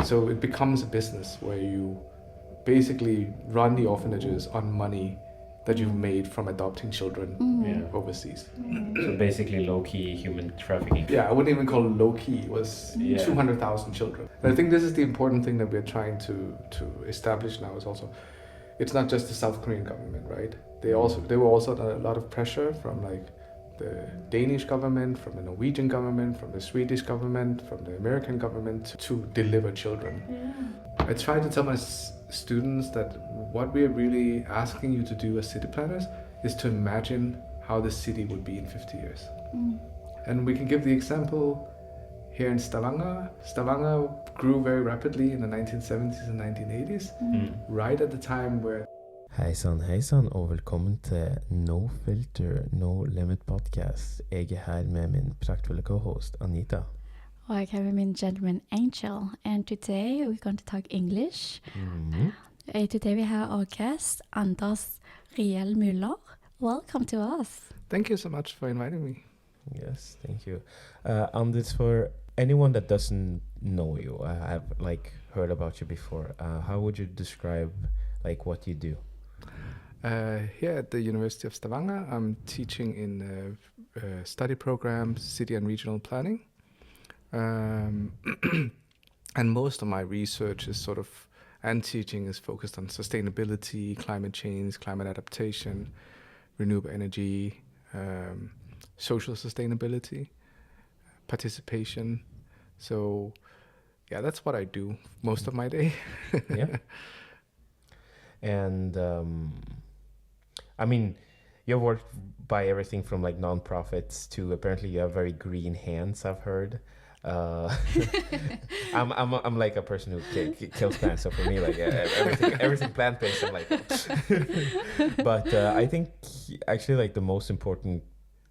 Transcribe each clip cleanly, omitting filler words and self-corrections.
So it becomes a business where you basically run the orphanages on money that you've made from adopting children overseas. So basically low-key human trafficking. Yeah, I wouldn't even call it low-key. It was 200,000 children. And I think this is the important thing that we're trying to establish now is also, it's not just the South Korean government, right? There were also a lot of pressure from like the Danish government, from the Norwegian government, from the Swedish government, from the American government to deliver children. I try to tell my students that what we are really asking you to do as city planners is to imagine how the city would be in 50 years. And we can give the example here in Stavanger. Stavanger grew very rapidly in the 1970s and 1980s, right at the time where... Heisann, og velkommen til No Filter, No Limit podcast. Jeg er her med min praktfulle co-host, Anita. Og jeg har min gentleman Angel, and today we're going to talk English. Today we have our guest, Anders Riel Müller. Welcome to us. Thank you so much for inviting me. Yes, thank you. Anders, for anyone that doesn't know you, I've heard about you before. How would you describe what you do? Here at the University of Stavanger, I'm teaching in study programs, city and regional planning. And most of my research is and teaching is focused on sustainability, climate change, climate adaptation, renewable energy, social sustainability, participation. So, yeah, that's what I do most of my day. Yeah. And, I mean, you've worked by everything from non-profits to apparently you have very green hands, I've heard. I'm like a person who kills plants, so for me everything plant-based I'm like but I think actually the most important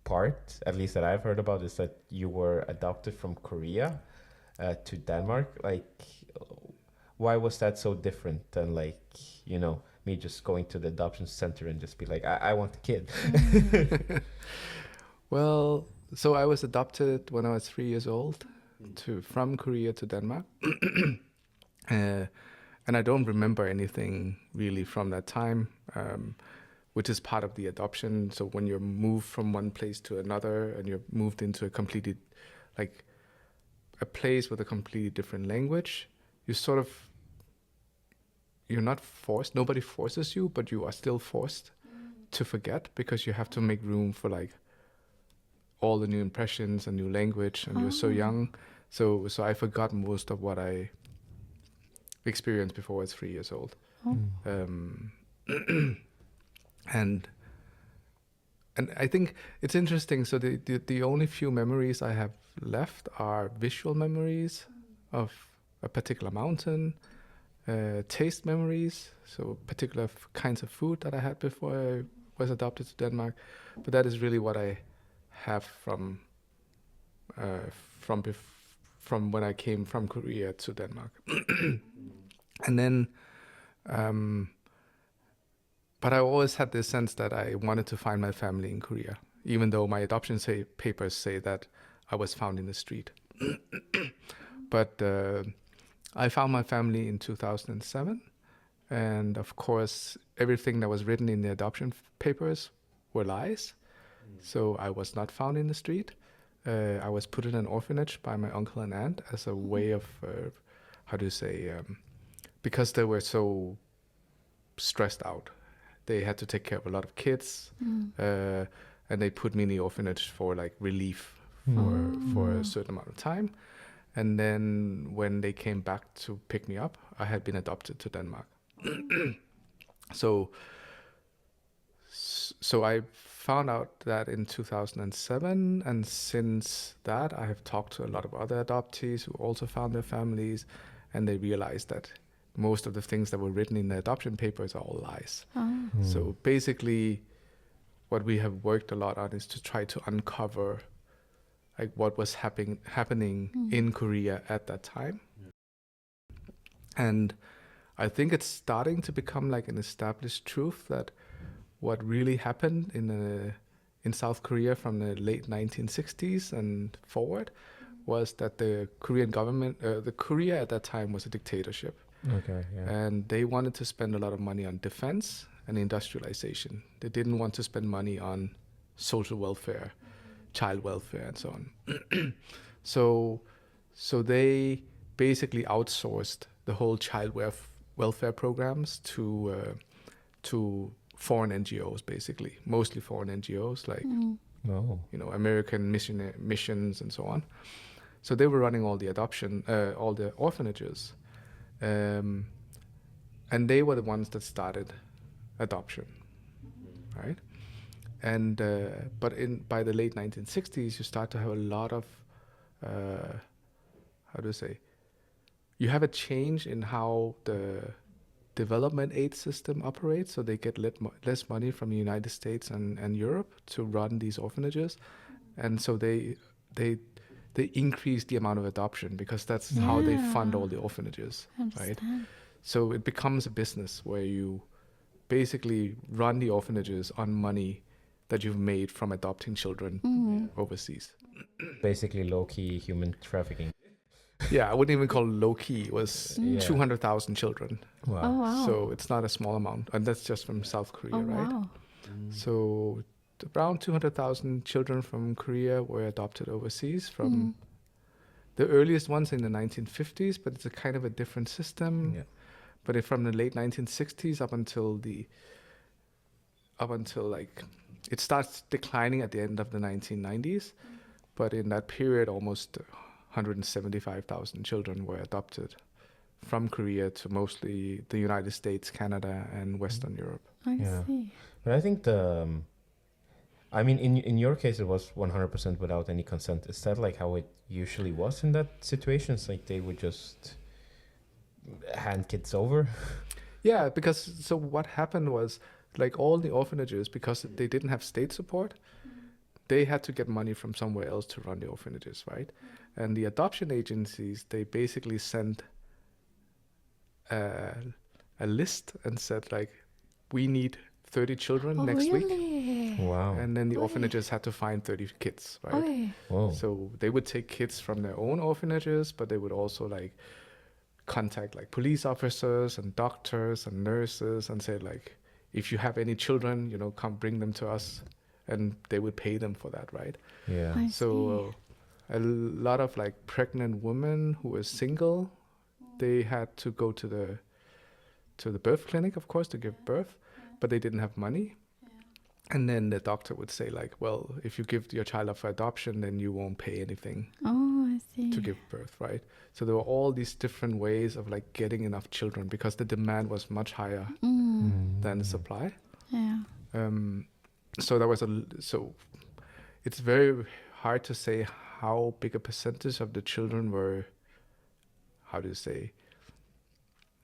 part, at least that I've heard about, is that you were adopted from Korea to Denmark. Why was that so different than me just going to the adoption center and just be like, I want the kid? Well, so I was adopted when I was 3 years old from Korea to Denmark. And I don't remember anything really from that time, which is part of the adoption. So when you're moved from one place to another and you're moved into a completely, a place with a completely different language, you're not forced, nobody forces you, but you are still forced to forget because you have to make room for all the new impressions and new language, and you're so young. So I forgot most of what I experienced before I was 3 years old. And I think it's interesting. So the only few memories I have left are visual memories of a particular mountain, taste memories, so particular kinds of food that I had before I was adopted to Denmark. But that is really what I have from when I came from Korea to Denmark. And then, but I always had this sense that I wanted to find my family in Korea, even though my adoption papers say that I was found in the street. But I found my family in 2007. And of course, everything that was written in the adoption papers were lies. So I was not found in the street. I was put in an orphanage by my uncle and aunt as a way of, because they were so stressed out. They had to take care of a lot of kids, and they put me in the orphanage for relief for a certain amount of time. And then when they came back to pick me up, I had been adopted to Denmark. So I found out that in 2007, and since that I have talked to a lot of other adoptees who also found their families, and they realized that most of the things that were written in the adoption papers are all lies. So basically what we have worked a lot on is to try to uncover what was happening in Korea at that time. And I think it's starting to become an established truth that what really happened in South Korea from the late 1960s and forward was that the Korean government, the Korea at that time was a dictatorship, Okay. Yeah. and they wanted to spend a lot of money on defense and industrialization. They didn't want to spend money on social welfare, child welfare, and so on. So they basically outsourced the whole child welfare programs to foreign NGOs, basically, mostly foreign NGOs like Oh. American missions and so on. So they were running all the all the orphanages, and they were the ones that started adoption, right? And but by the late 1960s, you start to have a lot of how do you say? You have a change in how the development aid system operates, so they get less money from the United States and Europe to run these orphanages, and so they increase the amount of adoption because that's how they fund all the orphanages, right? So it becomes a business where you basically run the orphanages on money that you've made from adopting children overseas. Basically low-key human trafficking. Yeah, I wouldn't even call it low key. It was 200,000 children. Wow. Oh, wow. So it's not a small amount, and that's just from South Korea, right? Wow. So around 200,000 children from Korea were adopted overseas from the earliest ones in the 1950s, but it's a kind of a different system. Yeah. But from the late 1960s up until like it starts declining at the end of the 1990s, but in that period almost 175,000 children were adopted from Korea to mostly the United States, Canada, and Western Europe. I Yeah. see. But I think I mean, in your case, it was 100% without any consent. Is that like how it usually was in that situations? Like they would just hand kids over? Yeah, because so what happened was like all the orphanages, because they didn't have state support, they had to get money from somewhere else to run the orphanages, right? And the adoption agencies, they basically sent a list and said like, we need 30 children next week. Wow. And then the orphanages had to find 30 kids, right? Oi. Whoa. So they would take kids from their own orphanages, but they would also like contact like police officers and doctors and nurses and say like, if you have any children, come bring them to us, and they would pay them for that, right? Yeah. I So a lot of like pregnant women who were single, they had to go to the birth clinic, of course, to give birth, but they didn't have money. And then the doctor would say like, well, if you give your child up for adoption, then you won't pay anything Oh, I see. to give birth, right? So there were all these different ways of like getting enough children because the demand was much higher than the supply. Yeah. So there was so it's very hard to say how big a percentage of the children were, how do you say,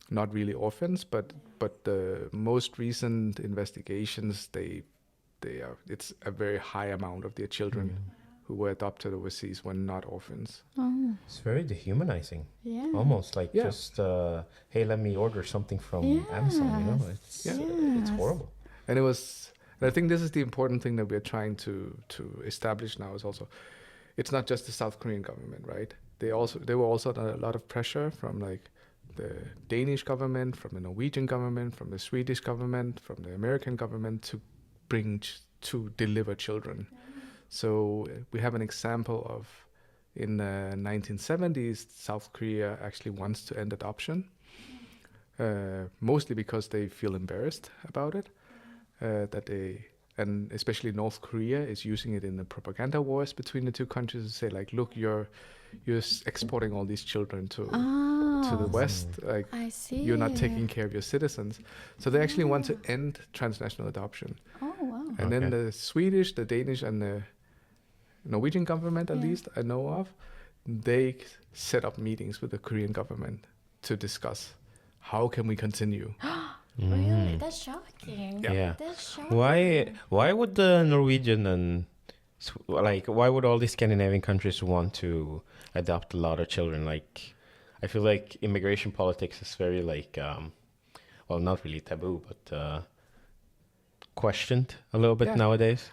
not really orphans, but the most recent investigations, it's a very high amount of their children who were adopted overseas were not orphans. Oh, It's very dehumanizing. yeah. Almost like Yeah. just, hey, let me order something from Amazon, It's, it's horrible. And I think this is the important thing that we're trying to establish now is also, it's not just the South Korean government, right? There were also a lot of pressure from like the Danish government, from the Norwegian government, from the Swedish government, from the American government to to deliver children. So we have an example of in the 1970s, South Korea actually wants to end adoption, mostly because they feel embarrassed about it, and especially North Korea is using it in the propaganda wars between the two countries to say like, look, you're exporting all these children to the West, like I see. you're not taking care of your citizens. So they actually want to end transnational adoption. Oh, wow. And then Okay. the Swedish, the Danish, and the Norwegian government, at least I know of, they set up meetings with the Korean government to discuss how can we continue. Really? That's shocking. Yeah. That's shocking. Why would the Norwegian and why would all these Scandinavian countries want to adopt a lot of children? Like, I feel like immigration politics is very well, not really taboo, but questioned a little bit Yeah. nowadays.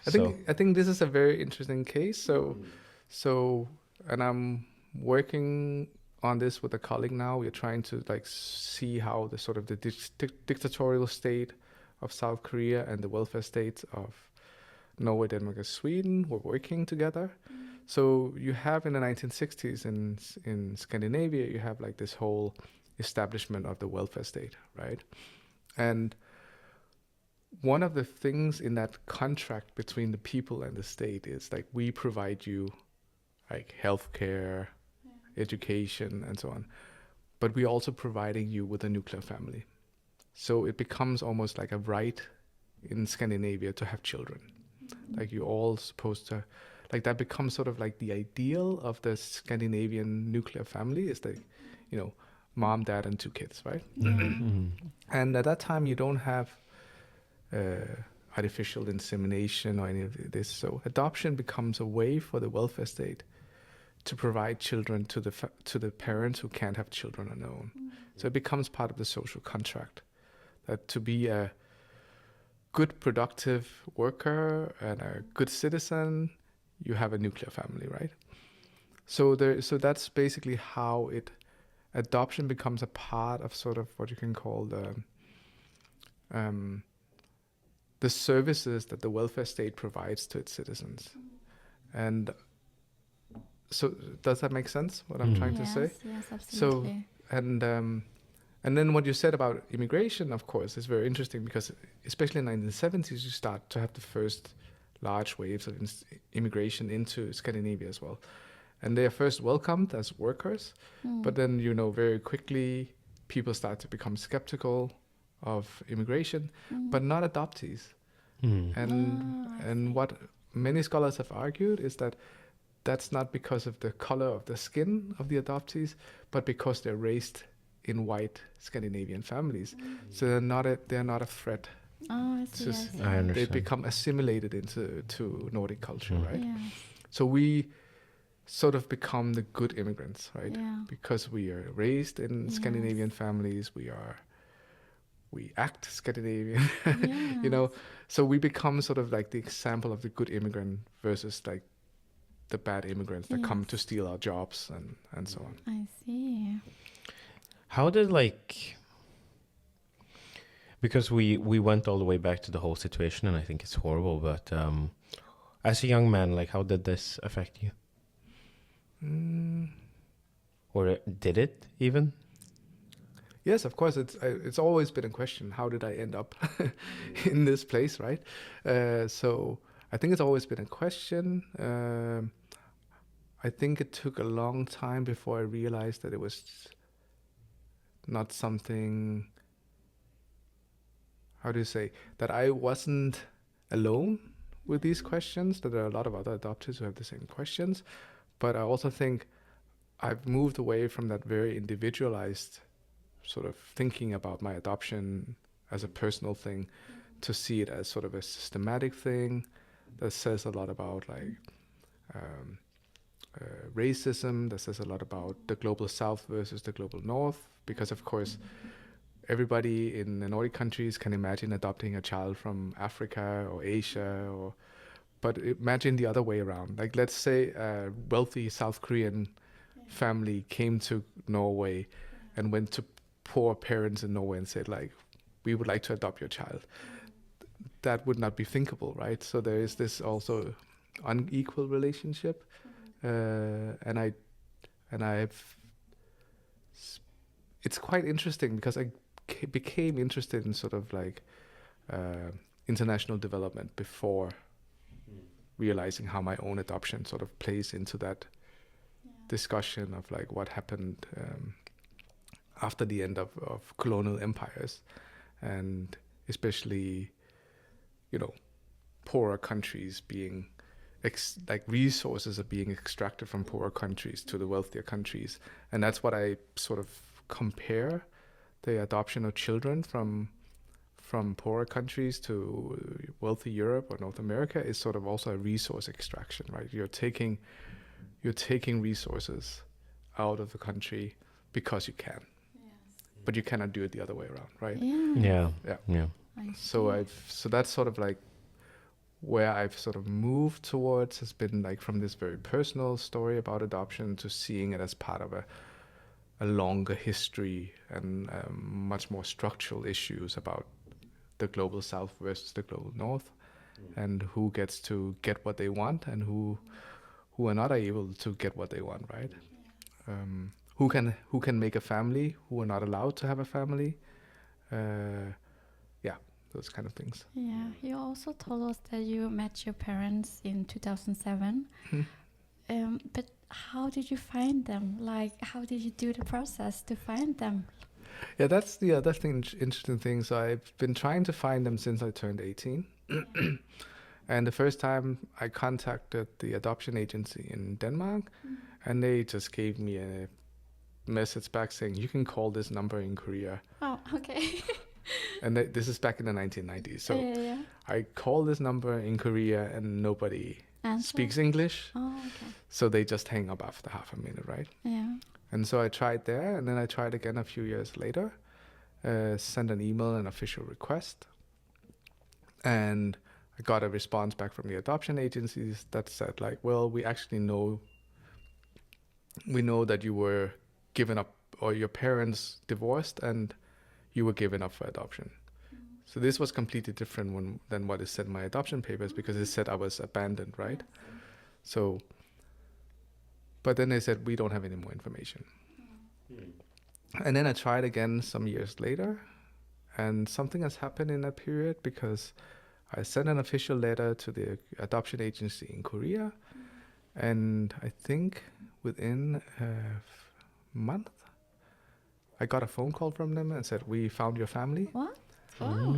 I think this is a very interesting case. So, and I'm working on this with a colleague now. We're trying to like see how the sort of the dictatorial state of South Korea and the welfare states of Norway, Denmark, and Sweden were working together. So you have in the 1960s in Scandinavia, you have like this whole establishment of the welfare state, right? And one of the things in that contract between the people and the state is like, we provide you like healthcare, education, and so on, but we're also providing you with a nuclear family. So it becomes almost like a right in Scandinavia to have children. Like you're all supposed to, like that becomes sort of like the ideal of the Scandinavian nuclear family is like, you know, mom, dad, and 2 kids, right? And at that time you don't have artificial insemination or any of this. So adoption becomes a way for the welfare state to provide children to the parents who can't have children on their own. So it becomes part of the social contract that to be a good productive worker and a good citizen, you have a nuclear family, right? So that's basically how adoption becomes a part of sort of what you can call the services that the welfare state provides to its citizens. And so does that make sense, what I'm trying to say? Yes, absolutely. So, and then what you said about immigration, of course, is very interesting because especially in the 1970s, you start to have the first large waves of immigration into Scandinavia as well. And they are first welcomed as workers, but then, you know, very quickly people start to become skeptical of immigration, but not adoptees. And what many scholars have argued is that that's not because of the color of the skin of the adoptees, but because they're raised in white Scandinavian families. So they're not a threat. Oh, I see. I understand. They become assimilated into Nordic culture, right? Yes. So we sort of become the good immigrants, right? Yeah. Because we are raised in Scandinavian families, we act Scandinavian, you know. So we become sort of like the example of the good immigrant versus like the bad immigrants that come to steal our jobs and so on. I see. How did because we went all the way back to the whole situation, and I think it's horrible, but as a young man, like how did this affect you? Or did it even? Yes, of course. It's always been a question. How did I end up in this place, right? So I think it's always been a question. I think it took a long time before I realized that it was not something, how do you say, that I wasn't alone with these questions, that there are a lot of other adoptees who have the same questions. But I also think I've moved away from that very individualized sort of thinking about my adoption as a personal thing to see it as sort of a systematic thing that says a lot about like racism, that says a lot about the global south versus the global north, because of course everybody in the Nordic countries can imagine adopting a child from Africa or Asia, but imagine the other way around. Like let's say a wealthy South Korean family came to Norway and went to poor parents in Norway and said like, we would like to adopt your child. That would not be thinkable, right? So there is this also unequal relationship, and it's quite interesting because I became interested in sort of like international development before realizing how my own adoption sort of plays into that discussion of like what happened after the end of colonial empires, and especially, you know, poorer countries being like resources are being extracted from poorer countries to the wealthier countries. And that's what I sort of compare the adoption of children from poorer countries to wealthy Europe or North America is sort of also a resource extraction, right? You're taking resources out of the country because you can, but you cannot do it the other way around, right? Yeah. So that's sort of like where I've sort of moved towards has been like from this very personal story about adoption to seeing it as part of a longer history and much more structural issues about the global south versus the global north, and who gets to get what they want and who are not able to get what they want, right? Who can make a family, who are not allowed to have a family. Yeah, those kind of things. Yeah, you also told us that you met your parents in 2007. But how did you find them? Like, how did you do the process to find them? Yeah, that's the other thing, interesting thing. So I've been trying to find them since I turned 18. And the first time I contacted the adoption agency in Denmark, and they just gave me a message back saying, you can call this number in Korea. Oh, okay. And this is back in the 1990s. So yeah. I call this number in Korea and nobody speaks English. Oh, okay. So they just hang up after half a minute, right? Yeah. And so I tried there, and then I tried again a few years later, sent an email, an official request. And I got a response back from the adoption agencies that said like, well, we actually know that you were given up, or your parents divorced and you were given up for adoption. So this was completely different than what is said in my adoption papers, because it said I was abandoned, right? So, but then they said, we don't have any more information. And then I tried again some years later, and something has happened in that period, because I sent an official letter to the adoption agency in Korea, and I think within a month, I got a phone call from them and said, we found your family. What? Oh.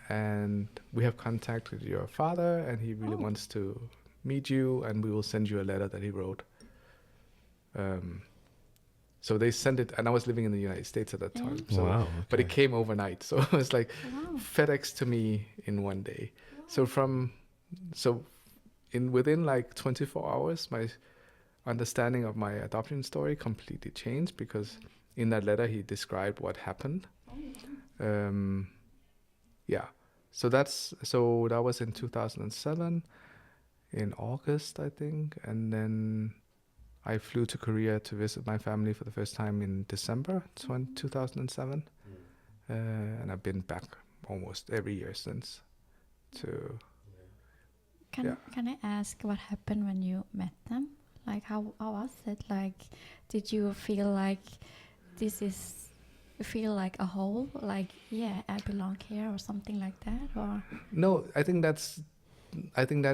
And we have contacted your father, and he really wants to meet you, and we will send you a letter that he wrote. So they sent it, and I was living in the United States at that time. So, Wow, but it okay. came overnight. So it was like FedEx to me in one day. So within like 24 hours, my understanding of my adoption story completely changed, because in that letter he described what happened. Yeah. So that was in 2007, in August, I think, and then I flew to Korea to visit my family for the first time in December 2007, and I've been back almost every year since. Can I ask what happened when you met them? Like, how was it? Like, did you feel like like a whole? Like, yeah, I belong here, or something like that? Or no, I think that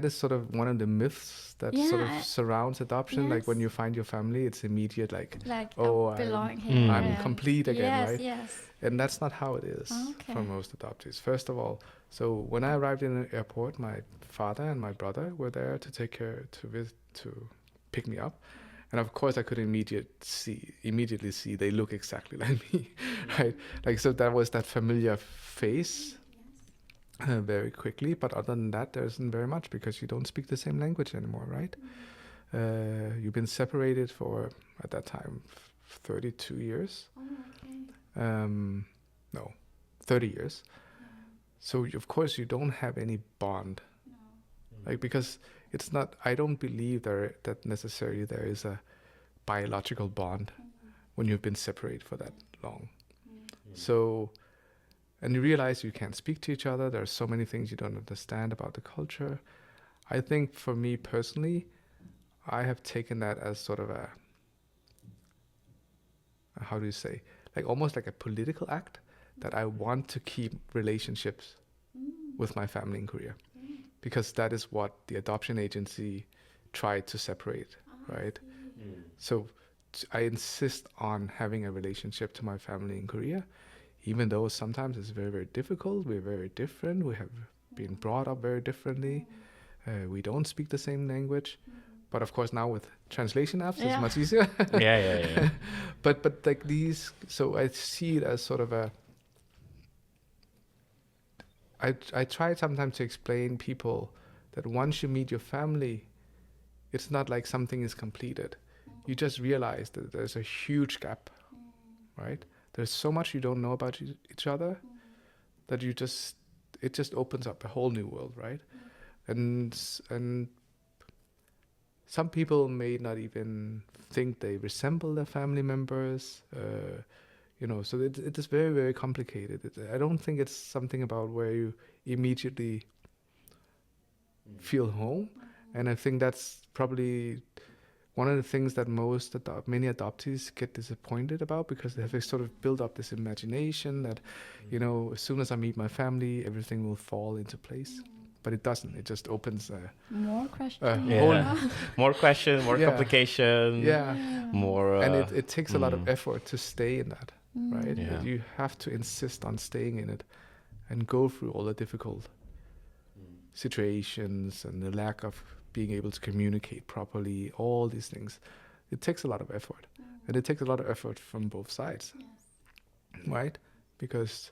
is sort of one of the myths that sort of surrounds adoption. Like when you find your family, it's immediate, like oh, I belong here. I'm complete again, right? Yes. And that's not how it is for most adoptees. First of all, so when I arrived in the airport, my father and my brother were there to pick me up. And of course, I could immediately see they look exactly like me, right? Like, so that was that familiar face very quickly. But other than that, there isn't very much, because you don't speak the same language anymore, right? You've been separated for, at that time, 32 years. No, 30 years. So of course you don't have any bond, like, because it's not. I don't believe that necessarily there is a biological bond when you've been separated for that long. So, and you realize you can't speak to each other. There are so many things you don't understand about the culture. I think for me personally, I have taken that as sort of a, how do you say, like almost like a political act, that I want to keep relationships with my family in Korea, because that is what the adoption agency tried to separate, right? So I insist on having a relationship to my family in Korea, even though sometimes it's very, very difficult. We're very different. We have been brought up very differently. We don't speak the same language. But of course now with translation apps, it's much easier. Yeah. But like these, so I see it as sort of a, I try sometimes to explain people that once you meet your family, it's not like something is completed. You just realize that there's a huge gap, right? There's so much you don't know about each other that it just opens up a whole new world, right? and some people may not even think they resemble their family members. So it is very, very complicated. I don't think it's something about where you immediately feel home, and I think that's probably one of the things that many adoptees get disappointed about, because they have sort of built up this imagination that, as soon as I meet my family, everything will fall into place. But it doesn't. It just opens more questions. More questions, more complication. Yeah. More. And it takes a lot of effort to stay in that, right? Yeah. You have to insist on staying in it and go through all the difficult situations and the lack of being able to communicate properly, all these things. It takes a lot of effort. And it takes a lot of effort from both sides, right? Because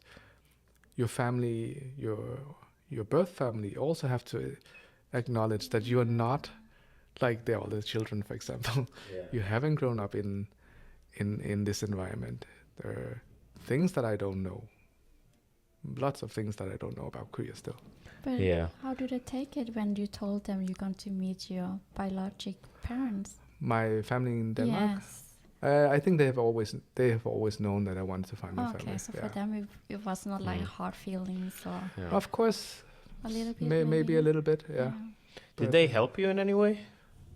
your family, your birth family also have to acknowledge that you are not like the other children, for example. You haven't grown up in this environment. There are things that I don't know. Lots of things that I don't know about Korea still. But how do they take it when you told them you're going to meet your biologic parents? My family in Denmark? Yes. I think they have always known that I wanted to find my family. Okay, so for them it was not like hard feelings or... Yeah. Of course. A little bit? Maybe a little bit, yeah. Did they help you in any way?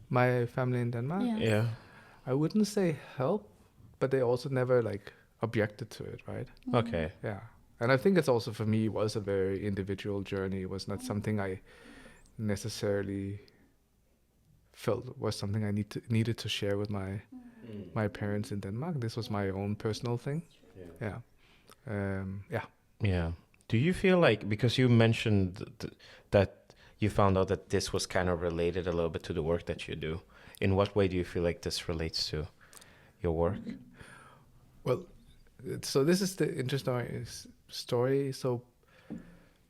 My family in Denmark? Yes. Yeah. I wouldn't say help, but they also never objected to it, right? Okay. Yeah. And I think it's also, for me, was a very individual journey. It was not something I necessarily felt was something I needed to share with my parents in Denmark. This was my own personal thing. Yeah. Do you feel like, because you mentioned that you found out that this was kind of related a little bit to the work that you do, in what way do you feel like this relates to your work? Well, so this is the interesting story. So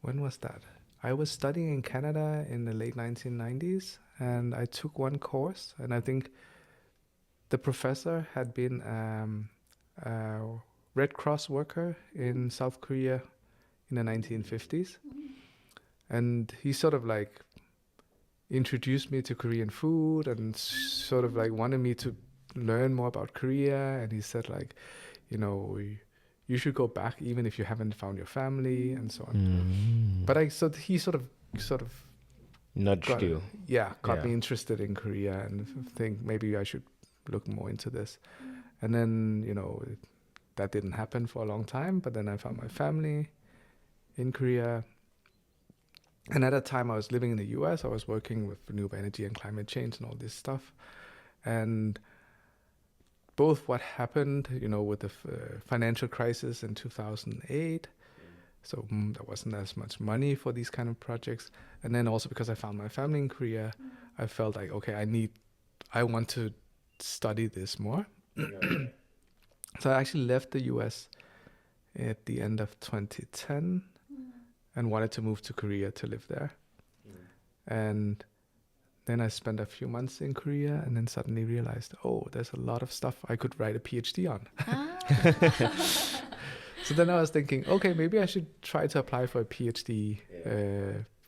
when was that? I was studying in Canada in the late 1990s, and I took one course, and I think the professor had been a Red Cross worker in South Korea in the 1950s. And he sort of introduced me to Korean food and sort of wanted me to learn more about Korea. And he said you should go back even if you haven't found your family and so on. But he sort of nudged you. Got me interested in Korea and think maybe I should look more into this. And then, that didn't happen for a long time, but then I found my family in Korea. And at that time I was living in the US. I was working with renewable energy and climate change and all this stuff. And both what happened, with the financial crisis in 2008, so there wasn't as much money for these kind of projects. And then also because I found my family in Korea, I felt like, okay, I want to study this more. So I actually left the US at the end of 2010 and wanted to move to Korea to live there. And then I spent a few months in Korea and then suddenly realized, there's a lot of stuff I could write a PhD on. So then I was thinking, okay, maybe I should try to apply for a PhD.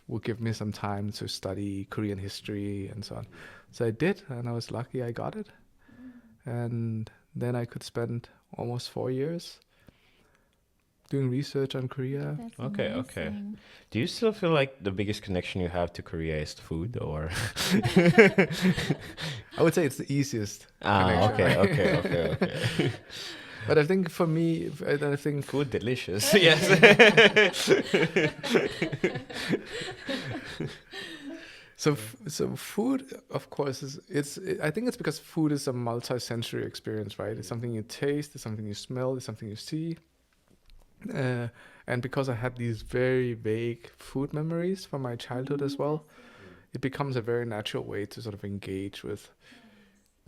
Would give me some time to study Korean history and so on. So I did, and I was lucky I got it. And then I could spend almost 4 years doing research on Korea. That's Okay. amazing. Do you still feel like the biggest connection you have to Korea is the food, or? I would say it's the easiest connection. Okay. But I think for me, I think Food delicious. Yes. So food, of course, I think it's because food is a multi-sensory experience, right? It's something you taste, it's something you smell, it's something you see. And because I had these very vague food memories from my childhood as well, it becomes a very natural way to sort of engage with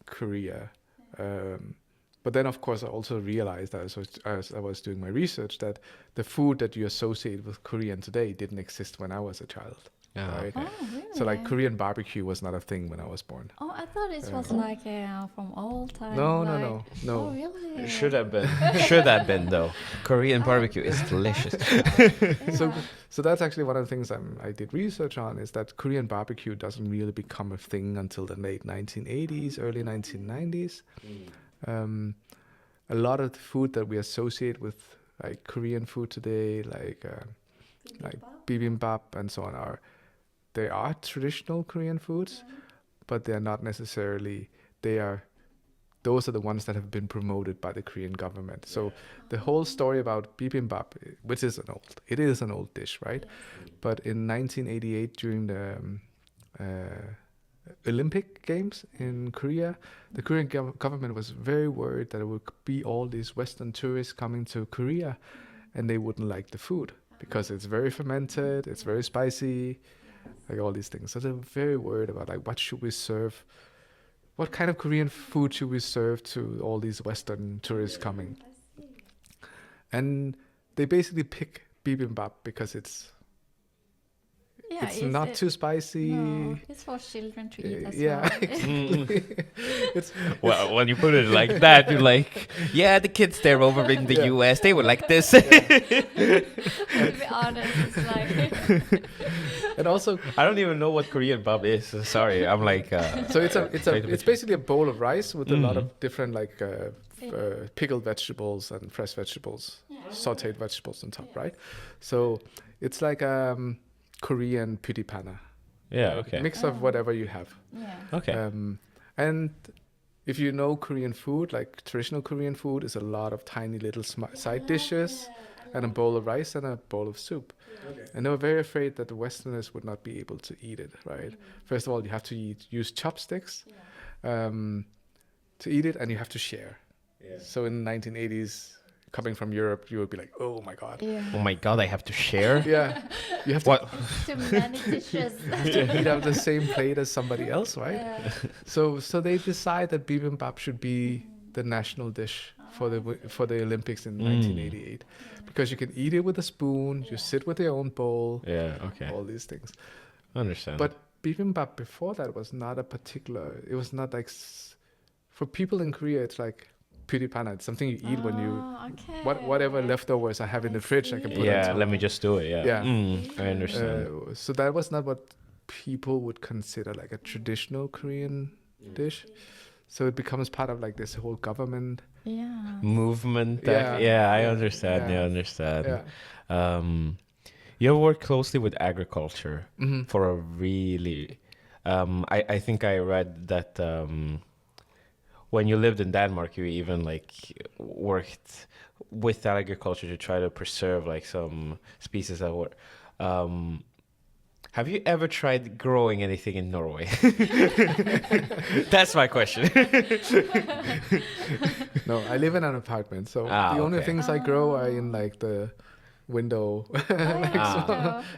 Korea. But then, of course, I also realized as I was doing my research that the food that you associate with Korean today didn't exist when I was a child. Yeah, right? okay. Oh, really? So like Korean barbecue was not a thing when I was born. Oh, I thought it was like from old time. No, like, no, no. Oh, really? It should have been. Should have been though. Korean barbecue is delicious. So, Yeah. so that's actually one of the things I did research on, is that Korean barbecue doesn't really become a thing until the late 1980s, early 1990s. A lot of the food that we associate with like Korean food today, like bibimbap and so on, they are traditional Korean foods, but they are not necessarily. Those are the ones that have been promoted by the Korean government. So the whole story about bibimbap, which is an old dish, right? But in 1988, during the Olympic Games in Korea, the Korean government was very worried that it would be all these Western tourists coming to Korea, and they wouldn't like the food because it's very fermented, it's very spicy, like all these things. So they're very worried about like what should we serve. What kind of Korean food should we serve to all these Western tourists coming? And they basically pick bibimbap because it's not too spicy. No, it's for children to eat as Yeah, well. exactly. It's Well, when you put it like that, you're like, yeah, the kids there over in the Yeah. US, they would like this. To be honest, it's like and also I don't even know what Korean bab is. Sorry, I'm like. so it's Try to it's basically a bowl of rice with a lot Mhm. of different like pickled vegetables and fresh vegetables, sautéed vegetables on top, right? So it's like Korean pytipana. Yeah. Okay. Mix of whatever you have. yeah. Okay. And if you know Korean food, like traditional Korean food is a lot of tiny little side dishes and a bowl of rice and a bowl of soup. And they were very afraid that the Westerners would not be able to eat it, right? First of all, you have to use chopsticks to eat it, and you have to share. So in the 1980s, coming from Europe, you would be like, oh my God. Yeah. Oh my God, I have to share. Yeah, you have to What? Too many dishes. eat out the same plate as somebody else, right? Yeah. So they decide that bibimbap should be the national dish for the Olympics in 1988, because you can eat it with a spoon, you sit with your own bowl, Yeah. Okay. all these things. Understand. But bibimbap before that was not it was not like for people in Korea. It's like pytipana. It's something you eat when you Okay. whatever leftovers I have in the fridge, I can put on yeah, top. let me just do it. Yeah. Yeah. I understand. So that was not what people would consider like a traditional Korean dish. So it becomes part of like this whole government. Yeah. Movement. Yeah. Yeah, I understand. Yeah. I understand. Yeah. You have worked closely with agriculture Mm-hmm. for a really. I think I read that when you lived in Denmark, you even like worked with agriculture to try to preserve like some species that were. Have you ever tried growing anything in Norway? That's my question. No, I live in an apartment, so the only okay. things I grow are in like the window,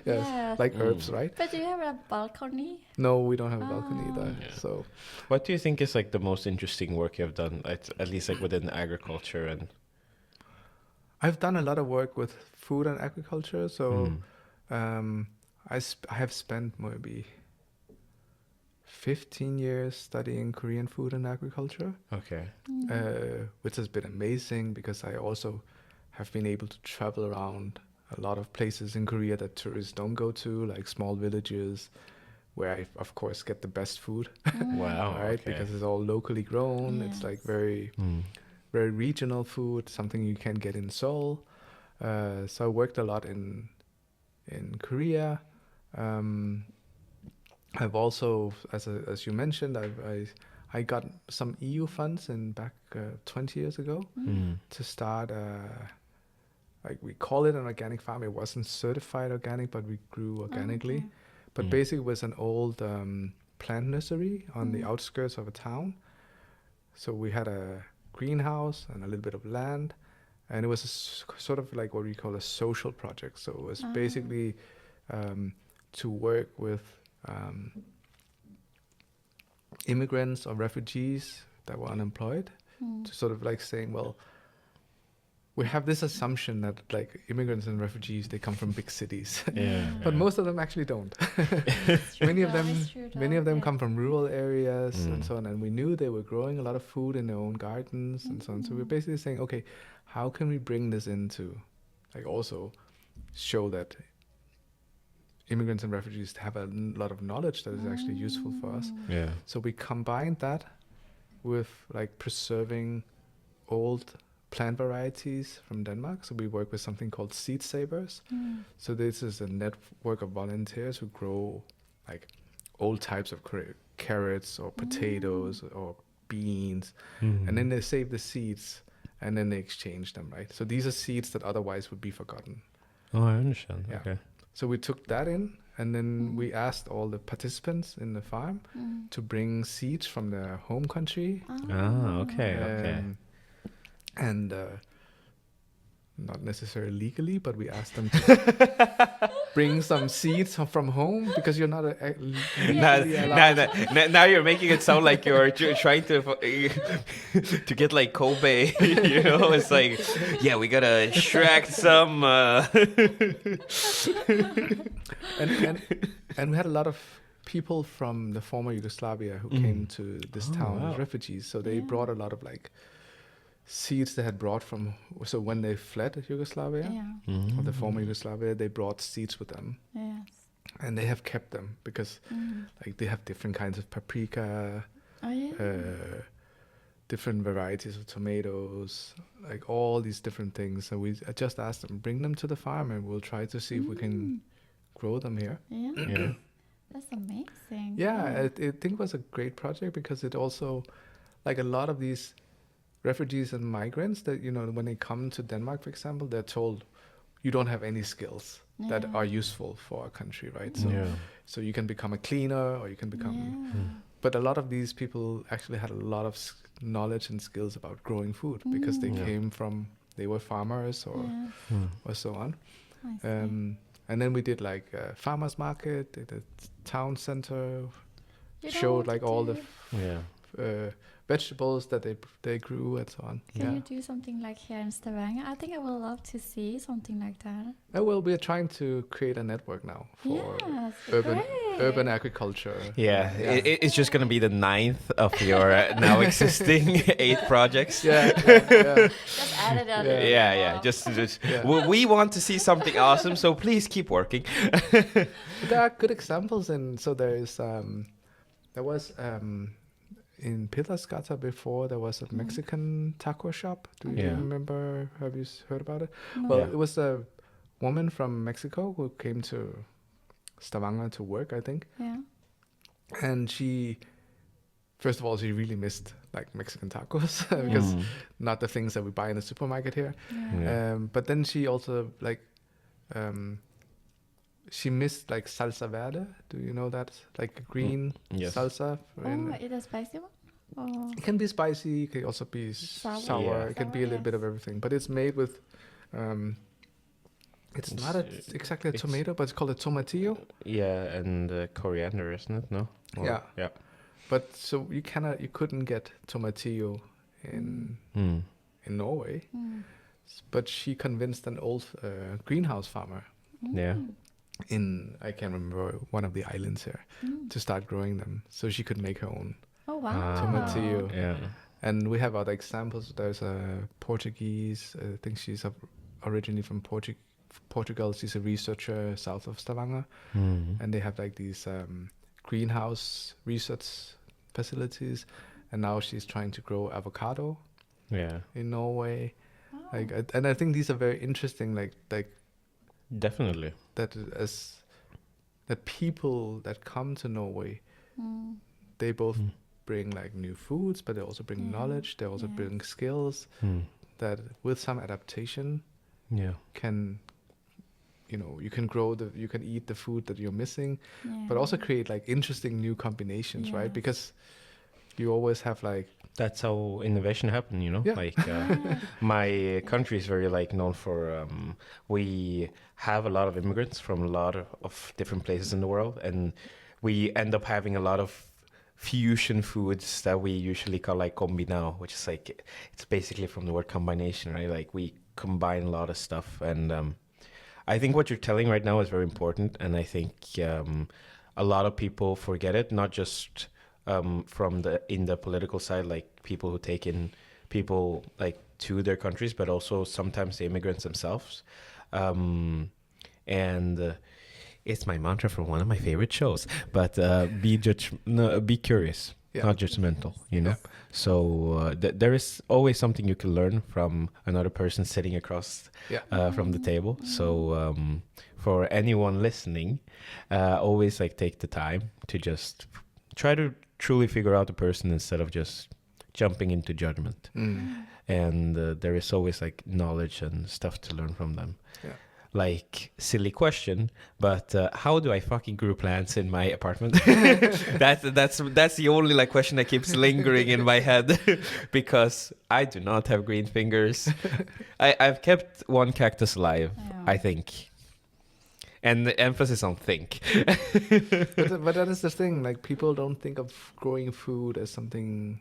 yes, like herbs, right? But do you have a balcony? No, we don't have a balcony either. Yeah. So What do you think is like the most interesting work you've done, at least like within agriculture and? I've done a lot of work with food and agriculture. So I have spent maybe 15 years studying Korean food and agriculture, Okay. which has been amazing because I also have been able to travel around a lot of places in Korea that tourists don't go to, like small villages, where I, of course, get the best food, Wow. right? Okay. Because it's all locally grown. It's like very, very regional food, something you can get in Seoul. So I worked a lot in Korea. I've also, as you mentioned, I got some EU funds back 20 years ago to start like we call it an organic farm. It wasn't certified organic, but we grew organically. But basically it was an old plant nursery on the outskirts of a town. So we had a greenhouse and a little bit of land, and it was sort of like what we call a social project. So it was basically to work with immigrants or refugees that were unemployed, to sort of like saying, well, we have this assumption that like immigrants and refugees, they come from big cities. Yeah. But most of them actually don't. many of them come from rural areas and so on, and we knew they were growing a lot of food in their own gardens and so on. So we're basically saying, okay, how can we bring this into, like, also show that immigrants and refugees have a lot of knowledge that is actually useful for us. Yeah. So we combined that with like preserving old plant varieties from Denmark. So we work with something called seed savers. So this is a network of volunteers who grow like old types of carrots or potatoes or beans, and then they save the seeds and then they exchange them, right? So these are seeds that otherwise would be forgotten. Oh, I understand. Yeah. Okay. So we took that in, and then we asked all the participants in the farm to bring seeds from their home country. Okay. And not necessarily legally, but we asked them to bring some seeds from home, because you're not legally allowed. Now you're making it sound like you're trying to to get like Kobe. You know, it's like, yeah, we gotta extract some. And we had a lot of people from the former Yugoslavia who came to this town as refugees. So they brought a lot of like seeds they had brought from. So when they fled Yugoslavia, or the former Yugoslavia, they brought seeds with them. Yes. And they have kept them because like they have different kinds of paprika, different varieties of tomatoes, like all these different things. And I just asked them, bring them to the farm and we'll try to see if we can grow them here. Yeah. That's amazing. Yeah, I think it was a great project because it also, like a lot of these refugees and migrants that, you know, when they come to Denmark, for example, they're told you don't have any skills that are useful for our country, right? So, so you can become a cleaner or you can become... But a lot of these people actually had a lot of knowledge and skills about growing food because they came from, they were farmers or so on. And then we did like a farmer's market, did a town center, showed like all the vegetables that they grew and so on. Can you do something like here in Stavanger? I think I would love to see something like that. Oh, well, we're trying to create a network now for urban agriculture. Yeah, it's just going to be the 9th of your now existing 8 projects. Just add it on. Just we want to see something awesome, so please keep working. There are good examples, and so there was in Pillasgata before, there was a Mexican taco shop. Do you remember? Have you heard about it? No. Well, it was a woman from Mexico who came to Stavanger to work, I think. Yeah. And she, first of all, she really missed like Mexican tacos because not the things that we buy in the supermarket here. But then she also like, she missed like salsa verde. Do you know that? Like green salsa. It's a spicy one? Or? It can be spicy. It can also be sour. Yeah. It can be a little bit of everything. But it's made with... it's not exactly a tomato, but it's called a tomatillo. Yeah, and coriander, isn't it? No? Yeah. But so you couldn't get tomatillo in Norway. But she convinced an old greenhouse farmer in, I can't remember, one of the islands here, to start growing them so she could make her own tomatillo. Yeah. And we have other examples. There's a Portuguese, I think she's originally from Portugal. She's a researcher south of Stavanger. And they have like these greenhouse research facilities. And now she's trying to grow avocado in Norway. And I think these are very interesting, like definitely. That people that come to Norway, they both bring like new foods, but they also bring knowledge. They also bring skills that, with some adaptation, can, you know, you can eat the food that you're missing, but also create like interesting new combinations, right? Because you always have like, that's how innovation happen, you know. Like my country is very like known for we have a lot of immigrants from a lot of different places in the world, and we end up having a lot of fusion foods that we usually call like combinado, which is like, it's basically from the word combination, right? Like we combine a lot of stuff, and I think what you're telling right now is very important, and I think a lot of people forget it, not just from the political side, like people who take in people like to their countries, but also sometimes the immigrants themselves. And it's my mantra from one of my favorite shows, but be curious, not judgmental, you know. So there is always something you can learn from another person sitting across from the table. So for anyone listening, always like take the time to just try to truly figure out the person instead of just jumping into judgment. And there is always like knowledge and stuff to learn from them. Like, silly question, but how do I fucking grow plants in my apartment? That's the only like question that keeps lingering in my head because I do not have green fingers. I've kept one cactus alive, I think. And the emphasis on think. but that is the thing, like people don't think of growing food as something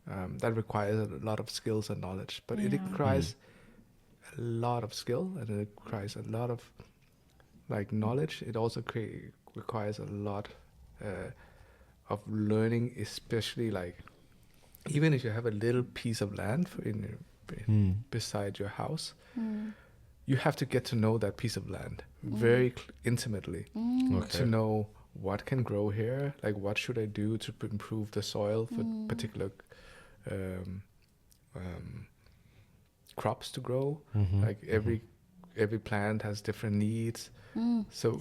that requires a lot of skills and knowledge, but it requires a lot of skill, and it requires a lot of like knowledge. It also requires a lot of learning, especially like even if you have a little piece of land beside your house, you have to get to know that piece of land very intimately to know what can grow here, like what should I do to improve the soil for particular crops to grow. Like every plant has different needs. So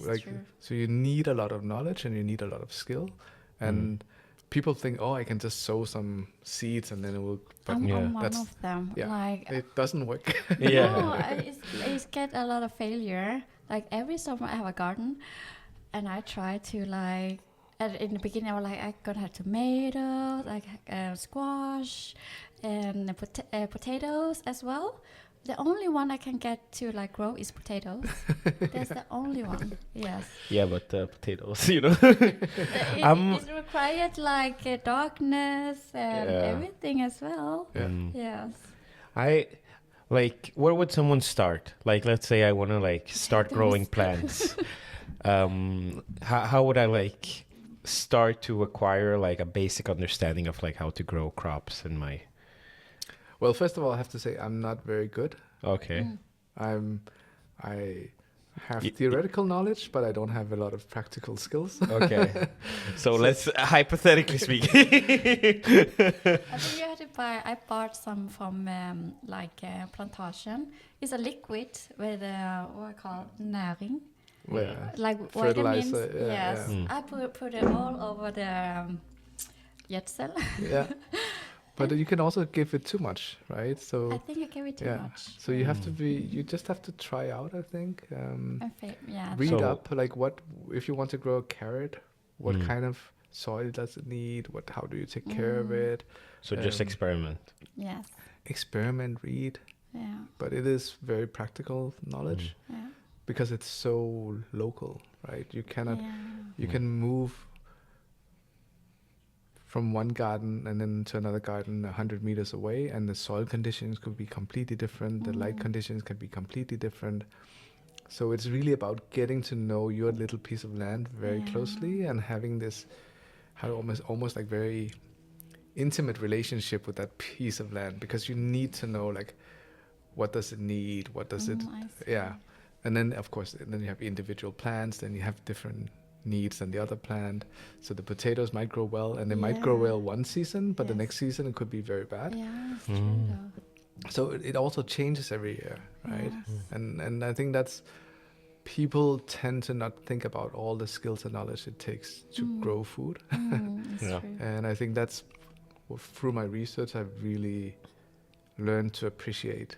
you need a lot of knowledge and you need a lot of skill. And people think, I can just sow some seeds and then it will. But I'm one of them. Yeah, like it doesn't work. No, it's get a lot of failure. Like every summer I have a garden, and I try to like. In the beginning, I was like, I'm gonna have tomatoes, like squash, and potatoes as well. The only one I can get to like grow is potatoes. That's the only one. Yes. Yeah, but potatoes, you know. It required like darkness and everything as well. Yes. Where would someone start? Like, let's say I want to like start growing plants. How would I like start to acquire like a basic understanding of like how to grow crops in my... Well, first of all, I have to say I'm not very good. Okay. I have theoretical knowledge, but I don't have a lot of practical skills. Okay. So let's hypothetically speak. I think you had to buy. I bought some from plantation. It's a liquid with what I call næring. Like vitamins. Yes. I put it all over the Jetzel. Yeah. But you can also give it too much, right? So I think I gave it too much. So you have to you just have to try out, I think. Read So up, like what, if you want to grow a carrot, what kind of soil does it need? How do you take care of it? So just experiment. Yes. Experiment, read. Yeah. But it is very practical knowledge because it's so local, right? You cannot, you can move from one garden and then to another garden 100 meters away, and the soil conditions could be completely different. The light conditions can be completely different. So it's really about getting to know your little piece of land very closely and having this almost like very intimate relationship with that piece of land, because you need to know like what does it need, what does it and then of course then you have individual plants, then you have different needs than the other plant. So the potatoes might grow well, and they might grow well one season, but the next season it could be very bad. Yeah, it's true though. So it also changes every year, right? And I think that's, people tend to not think about all the skills and knowledge it takes to grow food. True. And I think that's, through my research, I've really learned to appreciate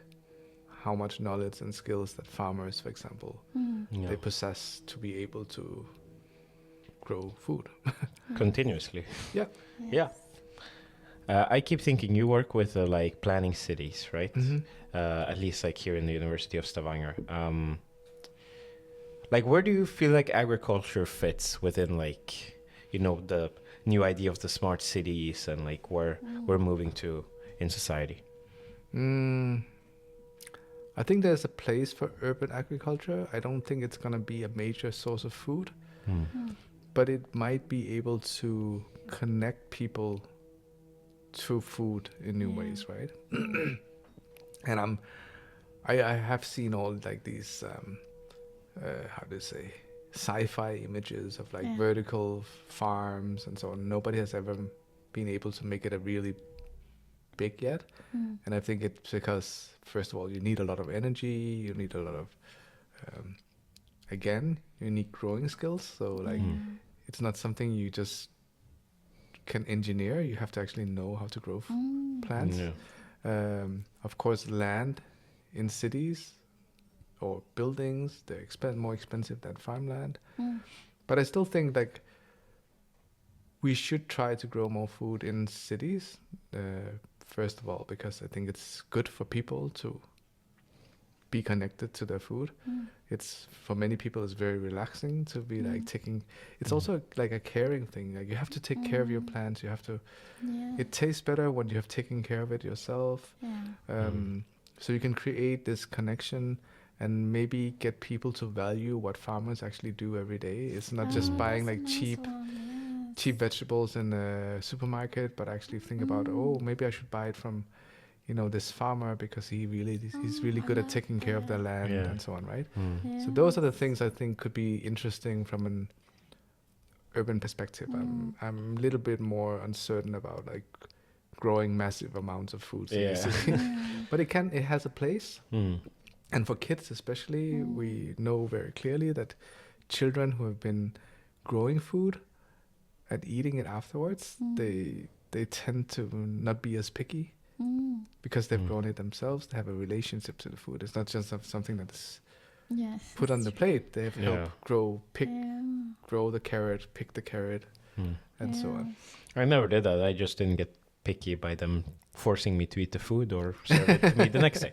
how much knowledge and skills that farmers, for example, they possess to be able to grow food continuously. Yeah. I keep thinking you work with like planning cities, right? At least like here in the University of Stavanger. Like, where do you feel like agriculture fits within like, you know, the new idea of the smart cities and like where we're moving to in society? I think there's a place for urban agriculture. I don't think it's going to be a major source of food, but it might be able to connect people to food in new ways, right? And I have seen all like these how do you say, sci-fi images of like vertical farms and so on. Nobody has ever been able to make it a really big yet, and I think it's because first of all you need a lot of energy, you need a lot of again unique growing skills, so like it's not something you just can engineer. You have to actually know how to grow plants. Of course, land in cities or buildings, they're more expensive than farmland, but I still think like we should try to grow more food in cities, first of all, because I think it's good for people to be connected to their food. It's, for many people, it's very relaxing to be like taking, it's also like a caring thing. Like you have to take care of your plants. You have to, it tastes better when you have taken care of it yourself. So you can create this connection and maybe get people to value what farmers actually do every day. It's not just buying like cheap vegetables in the supermarket, but actually think about, oh, maybe I should buy it from, you know, this farmer because he's really good at taking care of the land and so on, right? So those are the things I think could be interesting from an urban perspective. I'm a little bit more uncertain about like growing massive amounts of food in the city, but it has a place. And for kids especially, we know very clearly that children who have been growing food and eating it afterwards, they tend to not be as picky because they've grown it themselves. They have a relationship to the food. It's not just something that's put on the plate. They have helped grow the carrot, pick the carrot, and so on. I never did that. I just didn't get picky by them forcing me to eat the food or serve it to me the next day.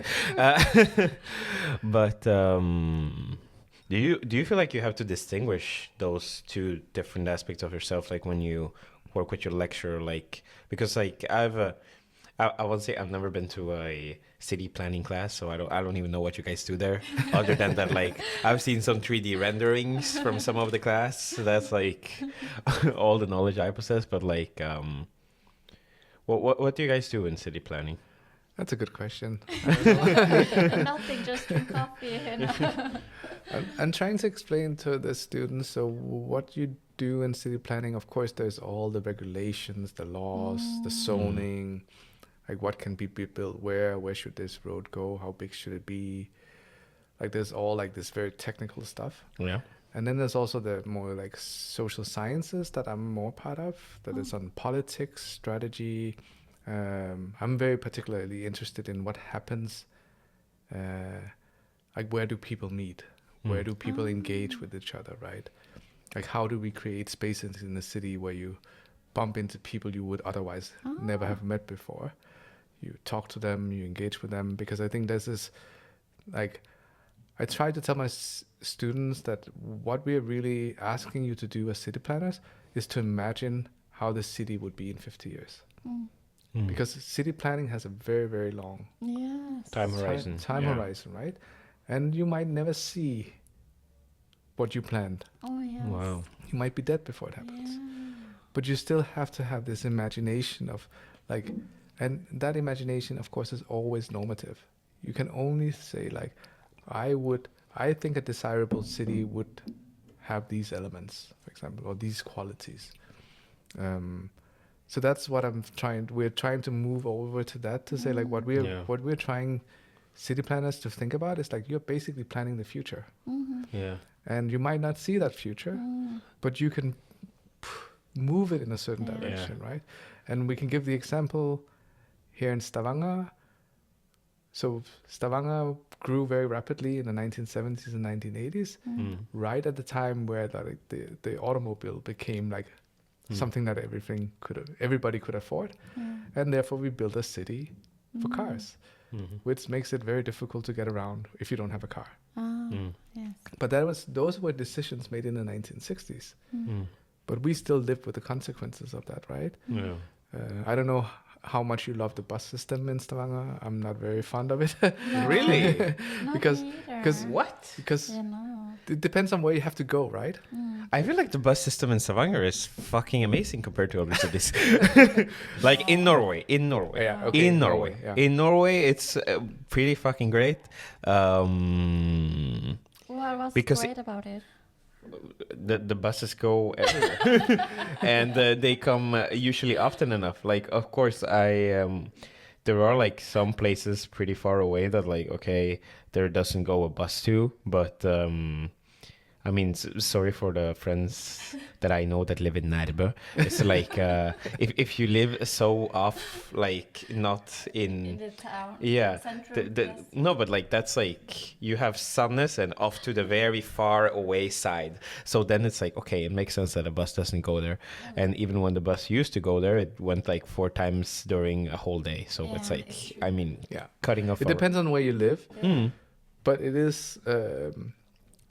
But do you feel like you have to distinguish those two different aspects of yourself, like when you work with your lecturer, like, because like I would say I've never been to a city planning class, so I don't even know what you guys do there, other than that like I've seen some 3D renderings from some of the class. So that's like all the knowledge I possess. But like, what do you guys do in city planning? That's a good question. Nothing, just drink coffee. You know? I'm trying to explain to the students, so what you do in city planning, of course, there's all the regulations, the laws, the zoning, like what can be built where should this road go, how big should it be? Like there's all like this very technical stuff. Yeah. And then there's also the more like social sciences that I'm more part of, that is on politics, strategy. I'm very particularly interested in what happens, like where do people meet? Where do people engage with each other, right? Like how do we create spaces in the city where you bump into people you would otherwise never have met before? You talk to them, you engage with them, because I think there's this, like, I try to tell my students that what we are really asking you to do as city planners is to imagine how the city would be in 50 years. Because city planning has a very, very long time horizon, right? And you might never see what you planned. Wow. You might be dead before it happens. But you still have to have this imagination of like, and that imagination, of course, is always normative. You can only say like, I think a desirable city would have these elements, for example, or these qualities. So that's what we're trying to move over to that, to say like what we're trying city planners to think about is like, you're basically planning the future. And you might not see that future, but you can move it in a certain direction, right? And we can give the example here in Stavanger. So Stavanger grew very rapidly in the 1970s and 1980s, right at the time where the automobile became like something that everybody could afford. And therefore we built a city for cars, which makes it very difficult to get around if you don't have a car. But those were decisions made in the 1960s. But we still live with the consequences of that, right? I don't know how much you love the bus system in Stavanger. I'm not very fond of it. No, Really? not Because- me either. because- What? Because Yeah, no. it depends on where you have to go, right? I feel like the bus system in Stavanger is fucking amazing compared to other cities. Like in Norway. Yeah, okay, In Norway. yeah. In Norway, it's pretty fucking great. What was Because great about it? The buses go everywhere, and they come usually often enough. Like, of course, there are like some places pretty far away that like, okay, there doesn't go a bus to, but I mean, sorry for the friends that I know that live in Nærbø. It's like if you live so off, like not In the town. yeah, Central. Yes. no, but like that's like you have Sandnes and off to the very far away side. So then it's like, okay, it makes sense that a bus doesn't go there. And even when the bus used to go there, it went like 4 times during a whole day. So it's Yeah, like, it's true. I mean, Yeah. cutting off. It depends on where you live, Mm. but it is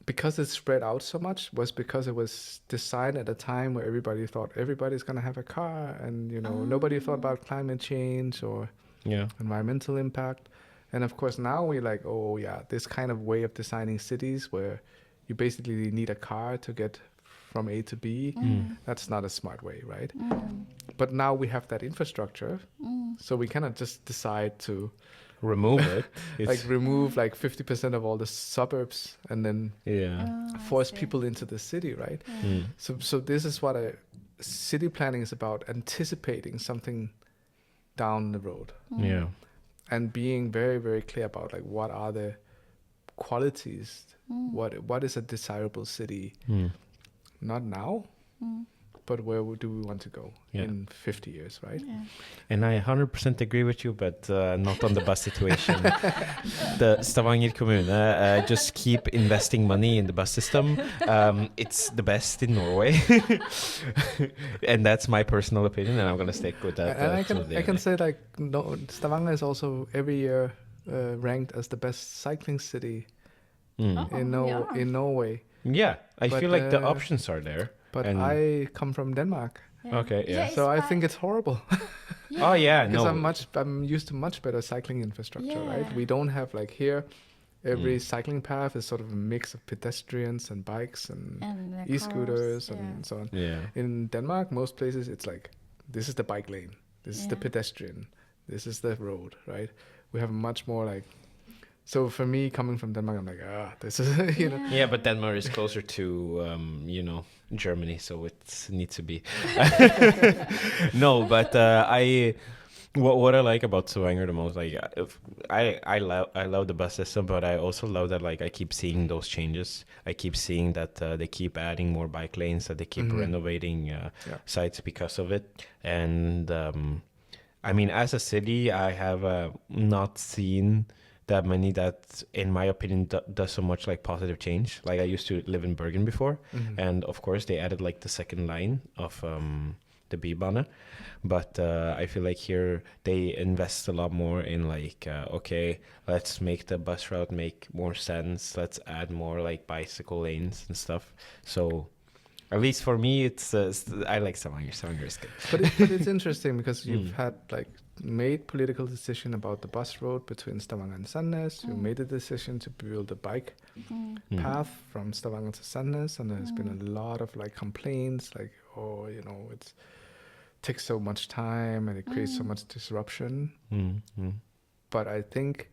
because it's spread out so much. Was because it was designed at a time where everybody thought everybody's gonna have a car, and nobody thought about climate change or Yeah. environmental impact. And of course now we're like, oh yeah, this kind of way of designing cities where you basically need a car to get from A to B. That's not a smart way, right? But now we have that infrastructure, so we cannot just decide to Remove it. It's, remove like 50% of all the suburbs and then yeah. Oh, I force see. people into the city, right? Mm. So this is what city planning is about: anticipating something down the road Yeah. and being very, very clear about like what are the qualities, what is a desirable city, Mm. not now, but where do we want to go Yeah. in 50 years, right? Yeah. And I 100% agree with you, but not on the bus situation. The Stavanger kommune just keep investing money in the bus system. It's the best in Norway, and that's my personal opinion, and I'm gonna stick with that. And till the I can end. say like no, Stavanger is also every year ranked as the best cycling city Mm. Oh, in Norway. Yeah, I But, feel like the uh, options are there. But And- I come from Denmark, Yeah. Okay, yeah. so I think it's horrible Oh yeah, because no. I'm used to much better cycling infrastructure, right? Yeah. We don't have like here. Every cycling path is sort of a mix of pedestrians and bikes and And the e-scooters cars, and so on. Yeah. In Denmark, most places it's like this is the bike lane, this is the Yeah. pedestrian, this is the road, right? We have much more like. So for me, coming from Denmark, I'm like, this is Yeah, but Denmark is closer to, Germany, so it needs to be. No, but what I like about Stavanger the most, like, I love the bus system, but I also love that like I keep seeing those changes. I keep seeing that they keep adding more bike lanes, that they keep renovating sites because of it, and I mean, as a city, I have not seen that many that, in my opinion, does so much like positive change. Like I used to live in Bergen before, and of course they added like the second line of the B-bane, but I feel like here they invest a lot more in like, okay, let's make the bus route make more sense. Let's add more like bicycle lanes and stuff. So at least for me, it's I like Stavanger. Stavanger is good. but it's interesting because you've had like made political decision about the bus road between Stavanger and Sandnes. You made a decision to build a bike path from Stavanger to Sandnes, and there's been a lot of like complaints, like it takes so much time and it creates so much disruption. But I think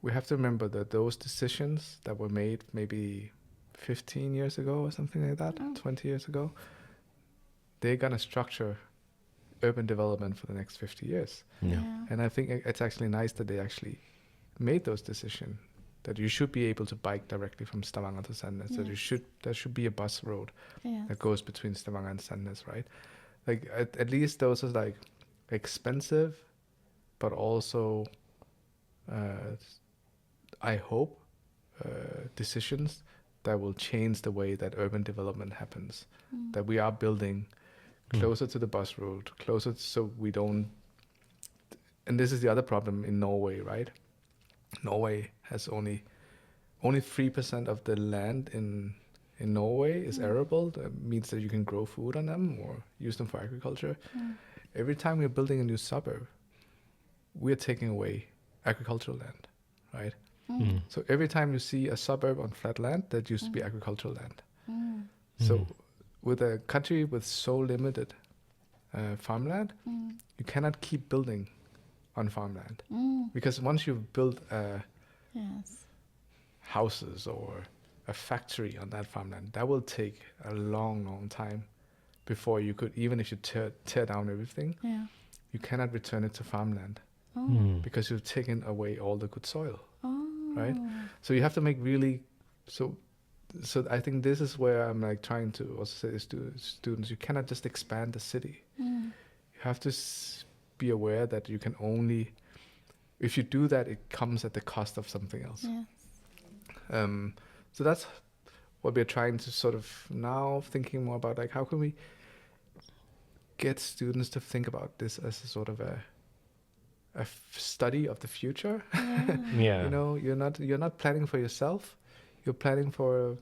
we have to remember that those decisions that were made maybe 15 years ago or something like that, 20 years ago, they're gonna structure urban development for the next 50 years. Yeah. And I think it's actually nice that they actually made those decisions, that you should be able to bike directly from Stavanger to Sandnes, that there should be a bus road that goes between Stavanger and Sandnes, right? Like at least those are like expensive, but also I hope decisions that will change the way that urban development happens, that we are building closer to the bus road, so we don't. And this is the other problem in Norway, right? Norway has only 3% of the land in Norway is arable. That means that you can grow food on them or use them for agriculture. every time we're building a new suburb, we're taking away agricultural land, right? Mm. So every time you see a suburb on flat land, that used to be agricultural land. So with a country with so limited farmland, you cannot keep building on farmland. Because once you've built Yes. houses or a factory on that farmland, that will take a long, long time before you could, even if you tear down everything, Yeah. you cannot return it to farmland Mm. because you've taken away all the good soil, Oh. right? So you have to make really, so I think this is where I'm like trying to also say to students, you cannot just expand the city. You have to be aware that you can only, if you do that, it comes at the cost of something else. Yes. So that's what we're trying to sort of now thinking more about, like how can we get students to think about this as a sort of a study of the future. Yeah. You know, you're not planning for yourself, you're planning for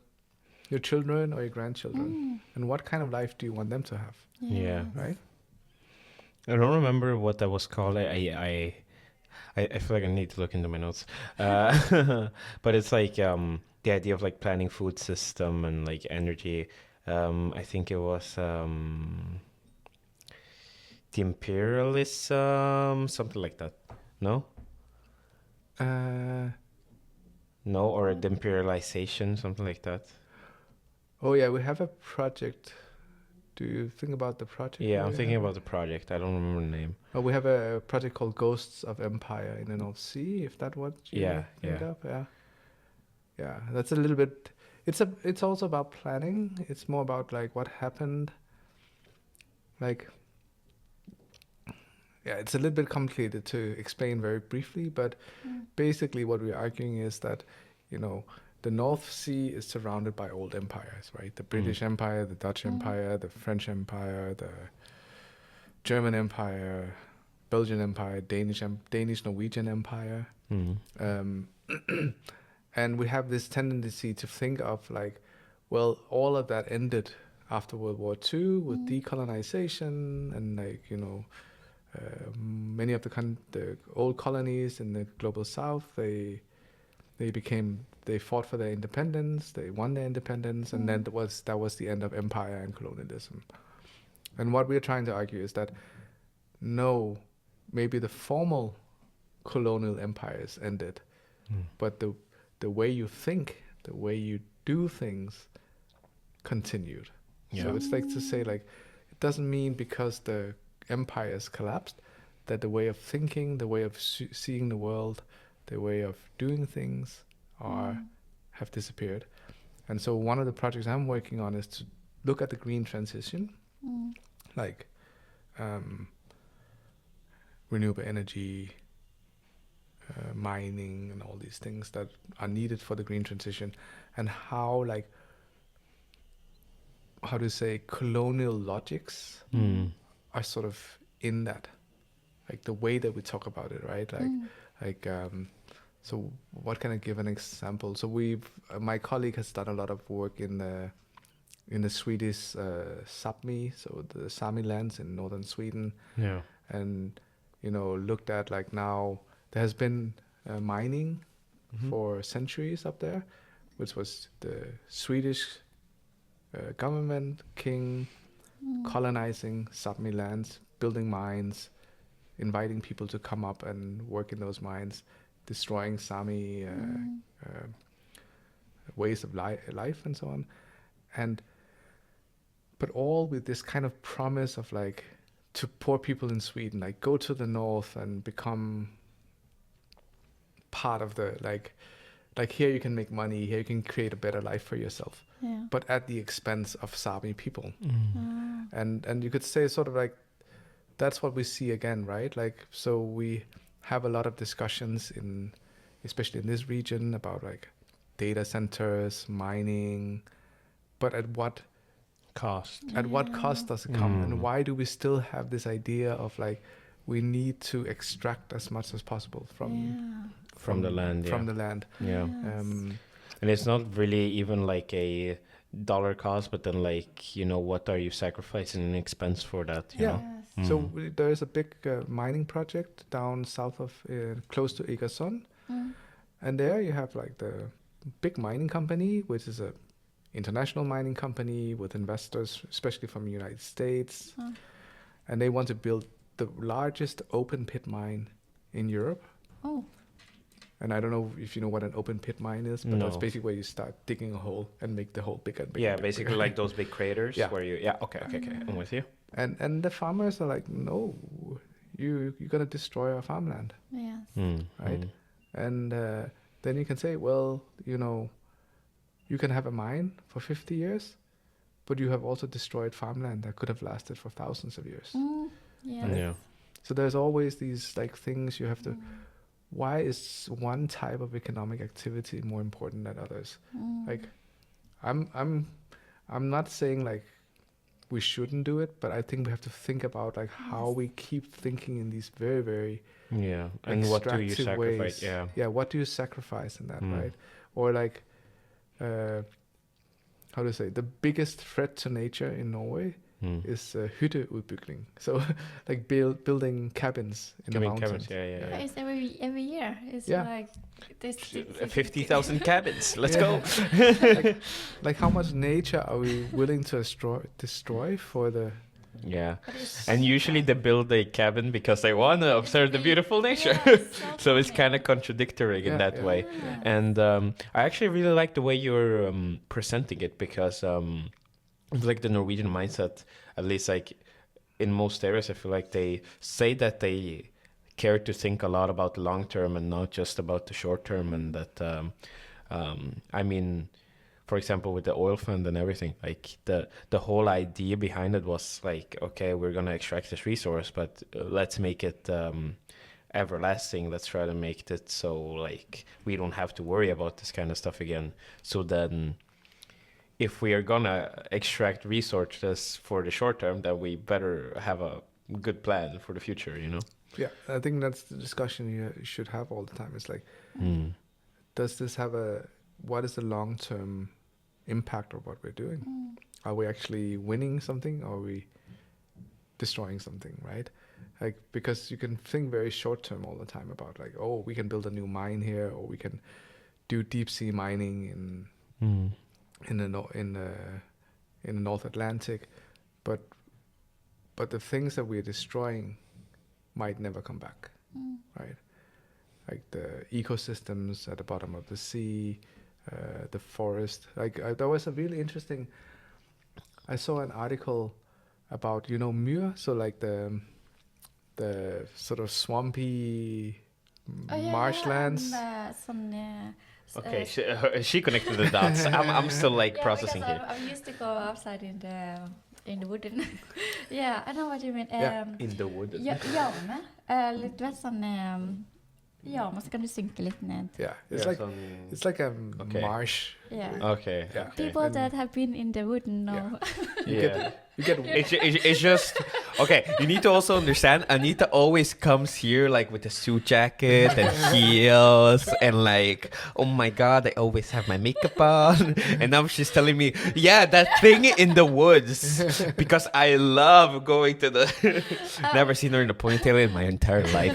your children or your grandchildren, and what kind of life do you want them to have, Yeah. right? I don't remember what that was called. I feel like I need to look into my notes. But it's like the idea of like planning food system and like energy. I think it was the imperialism, something like that. No? No, or the imperialization, something like that. Oh yeah, we have a project. Do you think about the project? Yeah, I'm thinking about the project. I don't remember the name. Oh, we have a project called Ghosts of Empire in the North Sea. If that what you Yeah, think yeah. of, yeah. That's a little bit. It's also about planning. It's more about like what happened. Like, yeah, it's a little bit complicated to explain very briefly, but basically what we're arguing is that, you know, the North Sea is surrounded by old empires, right? The British Empire, the Dutch Empire, the French Empire, the German Empire, Belgian Empire, Danish Norwegian Empire. And we have this tendency to think of like, well, all of that ended after World War II with decolonization and like, you know, many of the old colonies in the global south, they fought for their independence, they won their independence, and then that was the end of empire and colonialism. And what we're trying to argue is that no, maybe the formal colonial empires ended, but the way you think, the way you do things continued. Yeah. So it's like to say like, it doesn't mean because the empires collapsed that the way of thinking, the way of seeing the world, the way of doing things have disappeared. And so one of the projects I'm working on is to look at the green transition, like renewable energy, mining, and all these things that are needed for the green transition, and how like, how to say, colonial logics are sort of in that, like the way that we talk about it, right? Like so what can I give an example? So my colleague has done a lot of work in the Swedish Sapmi, so the Sami lands in northern Sweden. Yeah. And, you know, looked at like now there has been mining for centuries up there, which was the Swedish government, king, colonizing Sapmi lands, building mines, inviting people to come up and work in those mines, destroying Sami ways of life and so on. But all with this kind of promise of like, to poor people in Sweden, like go to the north and become part of the, like here you can make money, here you can create a better life for yourself, but at the expense of Sami people. And you could say sort of like, that's what we see again, right? Like, so we have a lot of discussions especially in this region about like data centers, mining, but at what Cost. At what cost does it come? And why do we still have this idea of like, we need to extract as much as possible from the land? From the land. Yeah. And it's not really even like a dollar cost, but then like, you know, what are you sacrificing in expense for that? You know? Yes. So there is a big mining project down south of, close to Egersund. And there you have like the big mining company, which is a international mining company with investors, especially from the United States. And they want to build the largest open pit mine in Europe. Oh. And I don't know if you know what an open pit mine is, but that's basically where you start digging a hole and make the hole bigger and bigger. Yeah, and basically bigger. like those big craters Yeah. where you. Yeah. Okay. I'm with you. And the farmers are like, no, you're gonna destroy our farmland, Yes. right? And then you can say, well, you know, you can have a mine for 50 years, but you have also destroyed farmland that could have lasted for thousands of years. Yes. Yeah. So there's always these like things you have to. Why is one type of economic activity more important than others? Like, I'm not saying like we shouldn't do it, but I think we have to think about like how we keep thinking in these very, very Yeah. And what do you extractive sacrifice? ways. Yeah. Yeah, what do you sacrifice in that, right? Or like, how to say, the biggest threat to nature in Norway is hytteudbygning. So like building cabins in the mountains. Cabins. Yeah. It's every year. It's Yeah. like this 50,000 cabins. Let's go. Like how much nature are we willing to destroy for the... Yeah. But it's And usually they build a cabin because they want to observe the beautiful nature. Yes, So it's funny. kind of contradictory in Yeah, that yeah. way. And I actually really like the way you're presenting it because like the Norwegian mindset, at least like in most areas, I feel like they say that they care to think a lot about the long term and not just about the short term. And that, I mean, for example, with the oil fund and everything, like the whole idea behind it was like, okay, we're going to extract this resource, but let's make it everlasting. Let's try to make it so like we don't have to worry about this kind of stuff again. So then if we are going to extract resources for the short term, then we better have a good plan for the future, you know? Yeah, I think that's the discussion you should have all the time. It's like, does this have what is the long-term impact of what we're doing? Are we actually winning something or are we destroying something, right? Like, because you can think very short-term all the time about like, oh, we can build a new mine here, or we can do deep sea mining in the North Atlantic, but the things that we're destroying might never come back, right? Like the ecosystems at the bottom of the sea, the forest. Like there was a really interesting. I saw an article about myr, so like the sort of swampy marshlands. Okay, she connected the dots. I'm still like processing because here. I used to go outside in the wooden. Yeah, I know what you mean. In the wood. Gjørme. Litt vet sånn gjørme, så kan du synke litt ned. Yeah, it's like a marsh. Yeah. Okay. Yeah. People that have been in the wooden know. Yeah. You get It's just okay. You need to also understand. Anita always comes here like with a suit jacket and heels and like, oh my god, I always have my makeup on. And now she's telling me, yeah, that thing in the woods, because I love going to the. Never seen her in a ponytail in my entire life.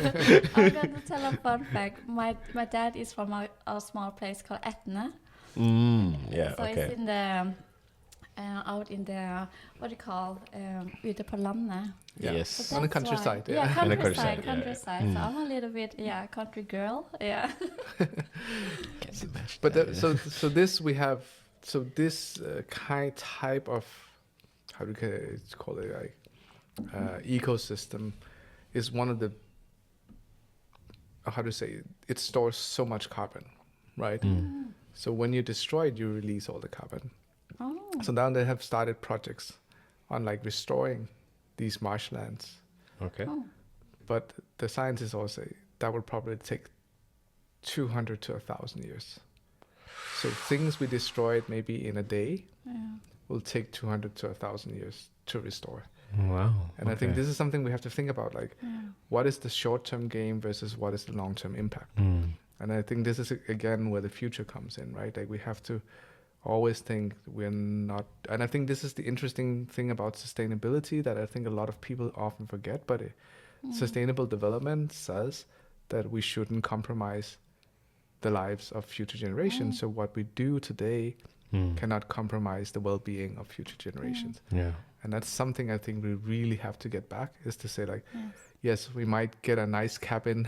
I'm going to tell a fun fact. My dad is from a small place called Etne. Yeah. So Okay. it's in the out in the what do you call ute på landet. Yeah. Yes. So On the that's countryside, why. yeah. Yeah, On the countryside. countryside, yeah. So I'm a little bit country girl. Yeah. Can't imagine But that, so this we have this type of how do you call it like ecosystem is one of the how to say it stores so much carbon, right? So when you destroy it, you release all the carbon. Oh. So now they have started projects on like restoring these marshlands. Okay. Oh. But the scientists all say that would probably take 200 to 1,000 years. So things we destroyed maybe in a day will take 200 to 1,000 years to restore. Wow. And I think this is something we have to think about, like what is the short-term gain versus what is the long-term impact? And I think this is again where the future comes in, right? Like we have to always think we're not. And I think this is the interesting thing about sustainability that I think a lot of people often forget. But sustainable development says that we shouldn't compromise the lives of future generations. So what we do today cannot compromise the well-being of future generations. Yeah. And that's something I think we really have to get back, is to say like, yes, we might get a nice cabin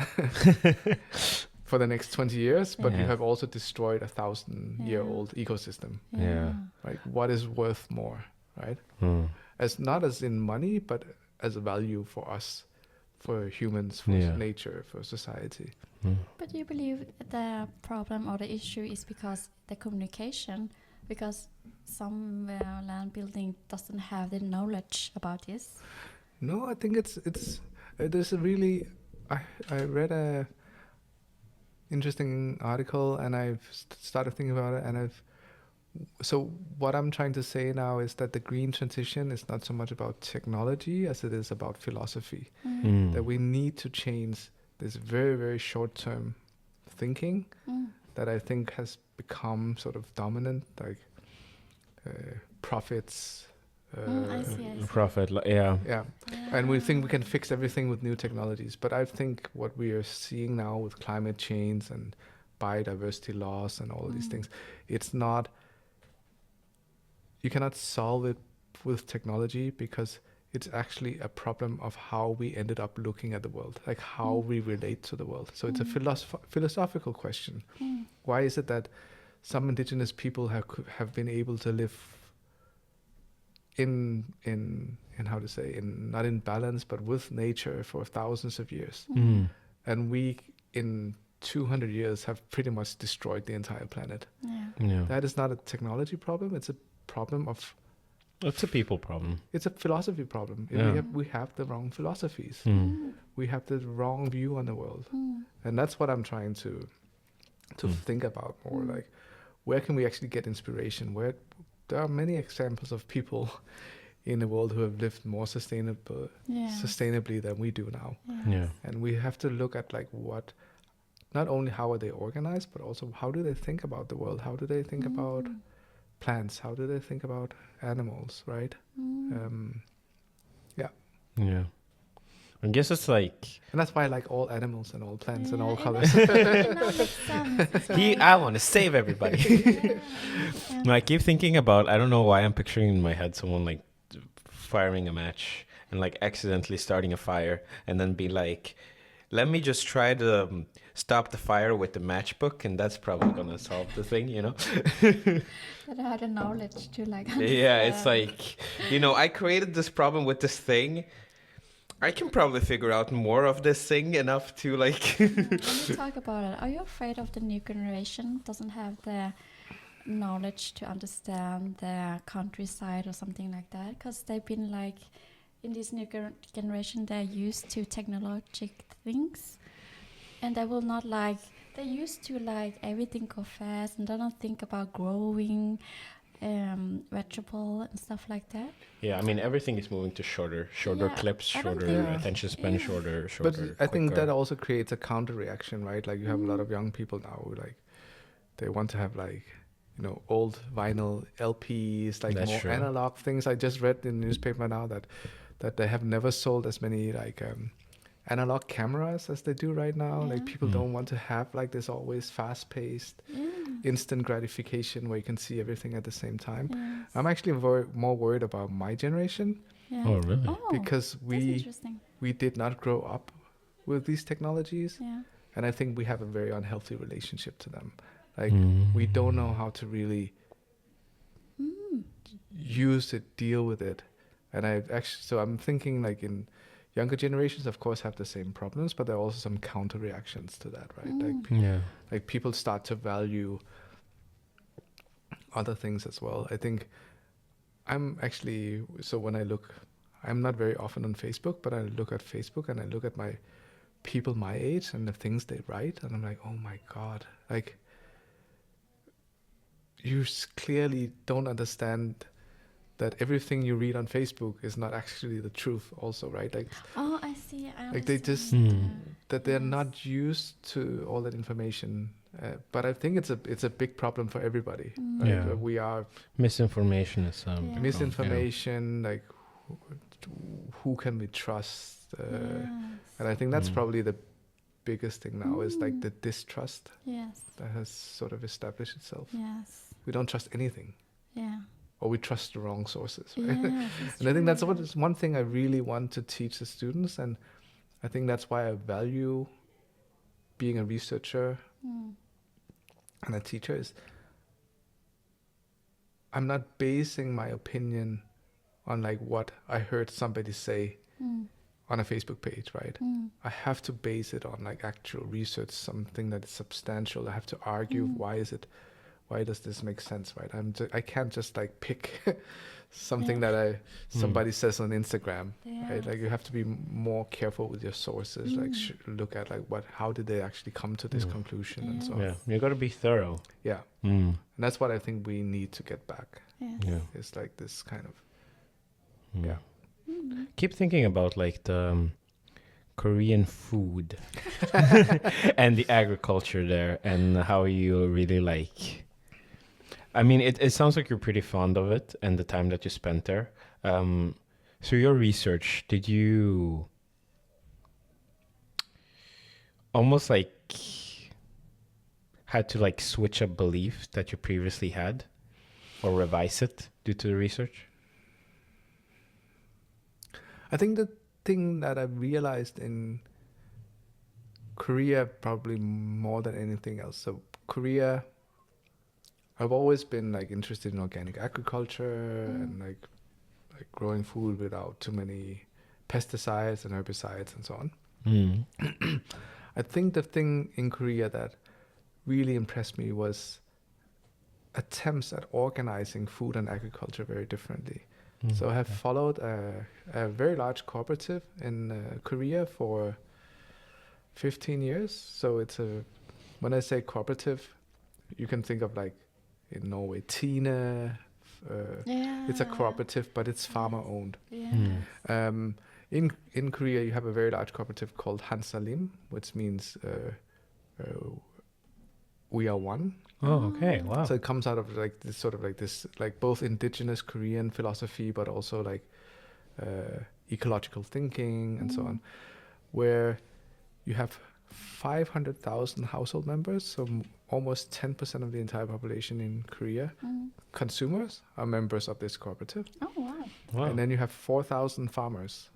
for the next 20 years, but you have also destroyed 1,000-year-old ecosystem. Yeah. Like, what is worth more, right? As not as in money, but as a value for us, for humans, for nature, for society. But do you believe the problem or the issue is because the communication, because some land building doesn't have the knowledge about this? No, I think it's there's a really, I read a interesting article and I've started thinking about it, and so what I'm trying to say now is that the green transition is not so much about technology as it is about philosophy. That we need to change this very, very short-term thinking that I think has become sort of dominant, like profits. I see. Profit, yeah. And we think we can fix everything with new technologies. But I think what we are seeing now with climate change and biodiversity loss and all of these things, it's not, you cannot solve it with technology, because it's actually a problem of how we ended up looking at the world, like how we relate to the world. So it's a philosophical question. Why is it that some indigenous people have been able to live in how to say, not in balance, but with nature for thousands of years? And we, in 200 years, have pretty much destroyed the entire planet. That is not a technology problem. It's a problem of... It's a people problem. It's a philosophy problem. We have the wrong philosophies. We have the wrong view on the world. And that's what I'm trying to think about more. Like, where can we actually get inspiration? Where there are many examples of people in the world who have lived more sustainably than we do now. And we have to look at like what, not only how are they organized, but also how do they think about the world? How do they think about plants? How do they think about animals, right? Yeah. I guess it's like... And that's why I like all animals and all plants and all colors. I want to save everybody. I keep thinking about, I don't know why I'm picturing in my head someone like firing a match and like accidentally starting a fire and then be like, let me just try to stop the fire with the matchbook, and that's probably gonna solve the thing, you know? That I had the knowledge to like... Yeah, it's like, you know, I created this problem with this thing. I can probably figure out more of this thing enough to like... When you talk about it, are you afraid of the new generation doesn't have the knowledge to understand the countryside or something like that? Because they've been like... In this new generation, they're used to technologic things, and they will not like, they're used to like everything go fast and they don't think about growing vegetable and stuff like that. Yeah, I mean, everything is moving to shorter clips, shorter attention span, shorter. But I think that also creates a counter reaction, right? Like you have a lot of young people now who like, they want to have like, you know, old vinyl LPs, like more analog things. I just read in the newspaper now that they have never sold as many like analog cameras as they do right now. Like people don't want to have like this always fast-paced, instant gratification where you can see everything at the same time. I'm actually more worried about my generation. Oh, really? Because we did not grow up with these technologies. And I think we have a very unhealthy relationship to them. Like we don't know how to really use it, deal with it. And so I'm thinking like in younger generations, of course, have the same problems, but there are also some counter reactions to that, right? Like people start to value other things as well. I think I'm actually, so when I'm not very often on Facebook, but I look at Facebook and I look at my people my age and the things they write, and I'm like, oh my God, like you clearly don't understand that everything you read on Facebook is not actually the truth also, right? Like, I see. Like they just, that they're not used to all that information But I think it's a big problem for everybody. Mm. Like, Yeah. we are Misinformation is Yeah. misinformation. Like, who can we trust? And I think that's Mm. probably the biggest thing now is like the distrust Yes. that has sort of established itself. Yes. We don't trust anything, Yeah. or we trust the wrong sources, right? Yes, And I think that's what is one thing I really want to teach the students, and I think that's why I value being a researcher and a teacher is I'm not basing my opinion on like what I heard somebody say on a Facebook page, right? I have to base it on like actual research, something that is substantial. I have to argue why does this make sense, right? I can't just like pick something that somebody says on Instagram, right? Like you have to be more careful with your sources. Like look at like how did they actually come to this conclusion and so on. Yeah, you got to be thorough. Yeah, Mm. and that's what I think we need to get back. Yes. Yeah. It's like this kind of Mm. yeah. Keep thinking about like the Korean food and the agriculture there and how you really like. I mean, it sounds like you're pretty fond of it and the time that you spent there. So your research, did you almost like had to like switch a belief that you previously had or revise it due to the research? I think the thing that I realized in Korea, probably more than anything else. So Korea, I've always been like interested in organic agriculture and like growing food without too many pesticides and herbicides and so on. Mm. I think the thing in Korea that really impressed me was attempts at organizing food and agriculture very differently. So I have followed a very large cooperative in Korea for 15 years. So when I say cooperative, you can think of like in Norway, Tine. It's a cooperative, but it's farmer owned. Yeah. In Korea, you have a very large cooperative called Hansalim, which means we are one. Oh, okay. Wow. So it comes out of like this sort of like this, like both indigenous Korean philosophy, but also like ecological thinking and so on, where you have 500,000 household members, so almost 10% of the entire population in Korea, consumers, are members of this cooperative. Oh wow. Wow. And then you have 4,000 farmers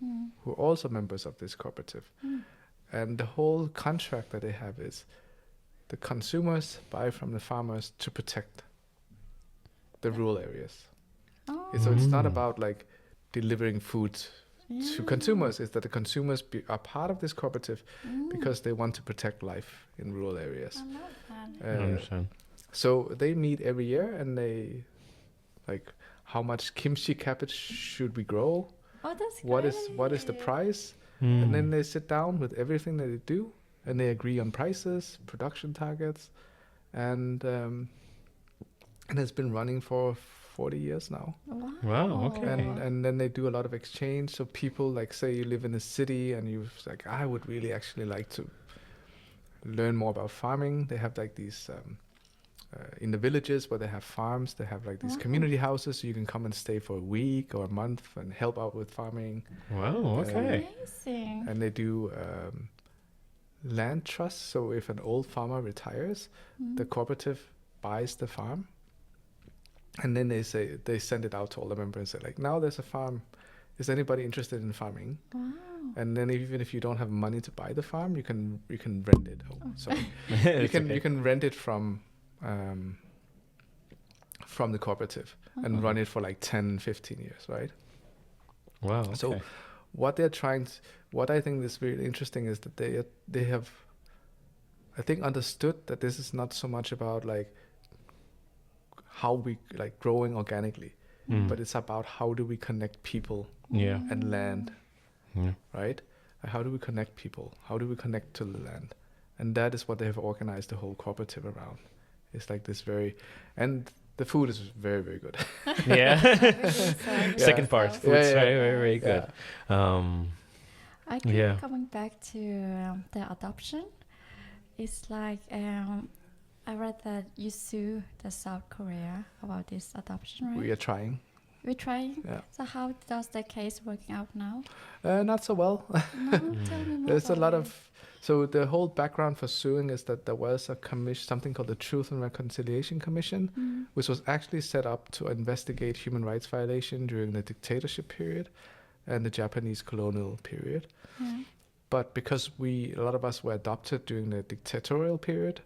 who are also members of this cooperative. And the whole contract that they have is the consumers buy from the farmers to protect the rural areas. Oh. So it's not about like delivering food to consumers. It's that the consumers are part of this cooperative because they want to protect life in rural areas. I love that. I understand. So they meet every year and they like how much kimchi cabbage should we grow? Oh, that's What is the great. price? Mm. And then they sit down with everything that they do and they agree on prices, production targets, and it's been running for 40 years now. Wow. Wow, okay. And then they do a lot of exchange. So people like say you live in a city and you like I would really actually like to learn more about farming. They have like these in the villages where they have farms. They have like these community houses, so you can come and stay for a week or a month and help out with farming. Wow, okay. Amazing. And they do land trust. So if an old farmer retires, the cooperative buys the farm, and then they send it out to all the members and say like, now there's a farm. Is anybody interested in farming? Wow. And then even if you don't have money to buy the farm, you can rent it. Oh, sorry. you can rent it from the cooperative and run it for like 10, 15 years, right? Wow. Okay. So what they're what I think is really interesting is that they have, I think, understood that this is not so much about like how we like growing organically, but it's about how do we connect people Yeah. and land, Yeah. right? How do we connect people? How do we connect to the land? And that is what they have organized the whole cooperative around. It's like this and the food is very, very good. Yeah. Second part. Yeah. Food's Yeah. very, very, very good. Yeah. I keep Yeah. coming back to the adoption. it's like I read that you sue the South Korea about this adoption, right? We are trying. We're trying. Yeah. So how does the case working out now? Not so well. No, tell me more. There's a about lot it. of. So the whole background for suing is that there was a commission, something called the Truth and Reconciliation Commission, which was actually set up to investigate human rights violation during the dictatorship period and the Japanese colonial period. Yeah. But because a lot of us were adopted during the dictatorial period,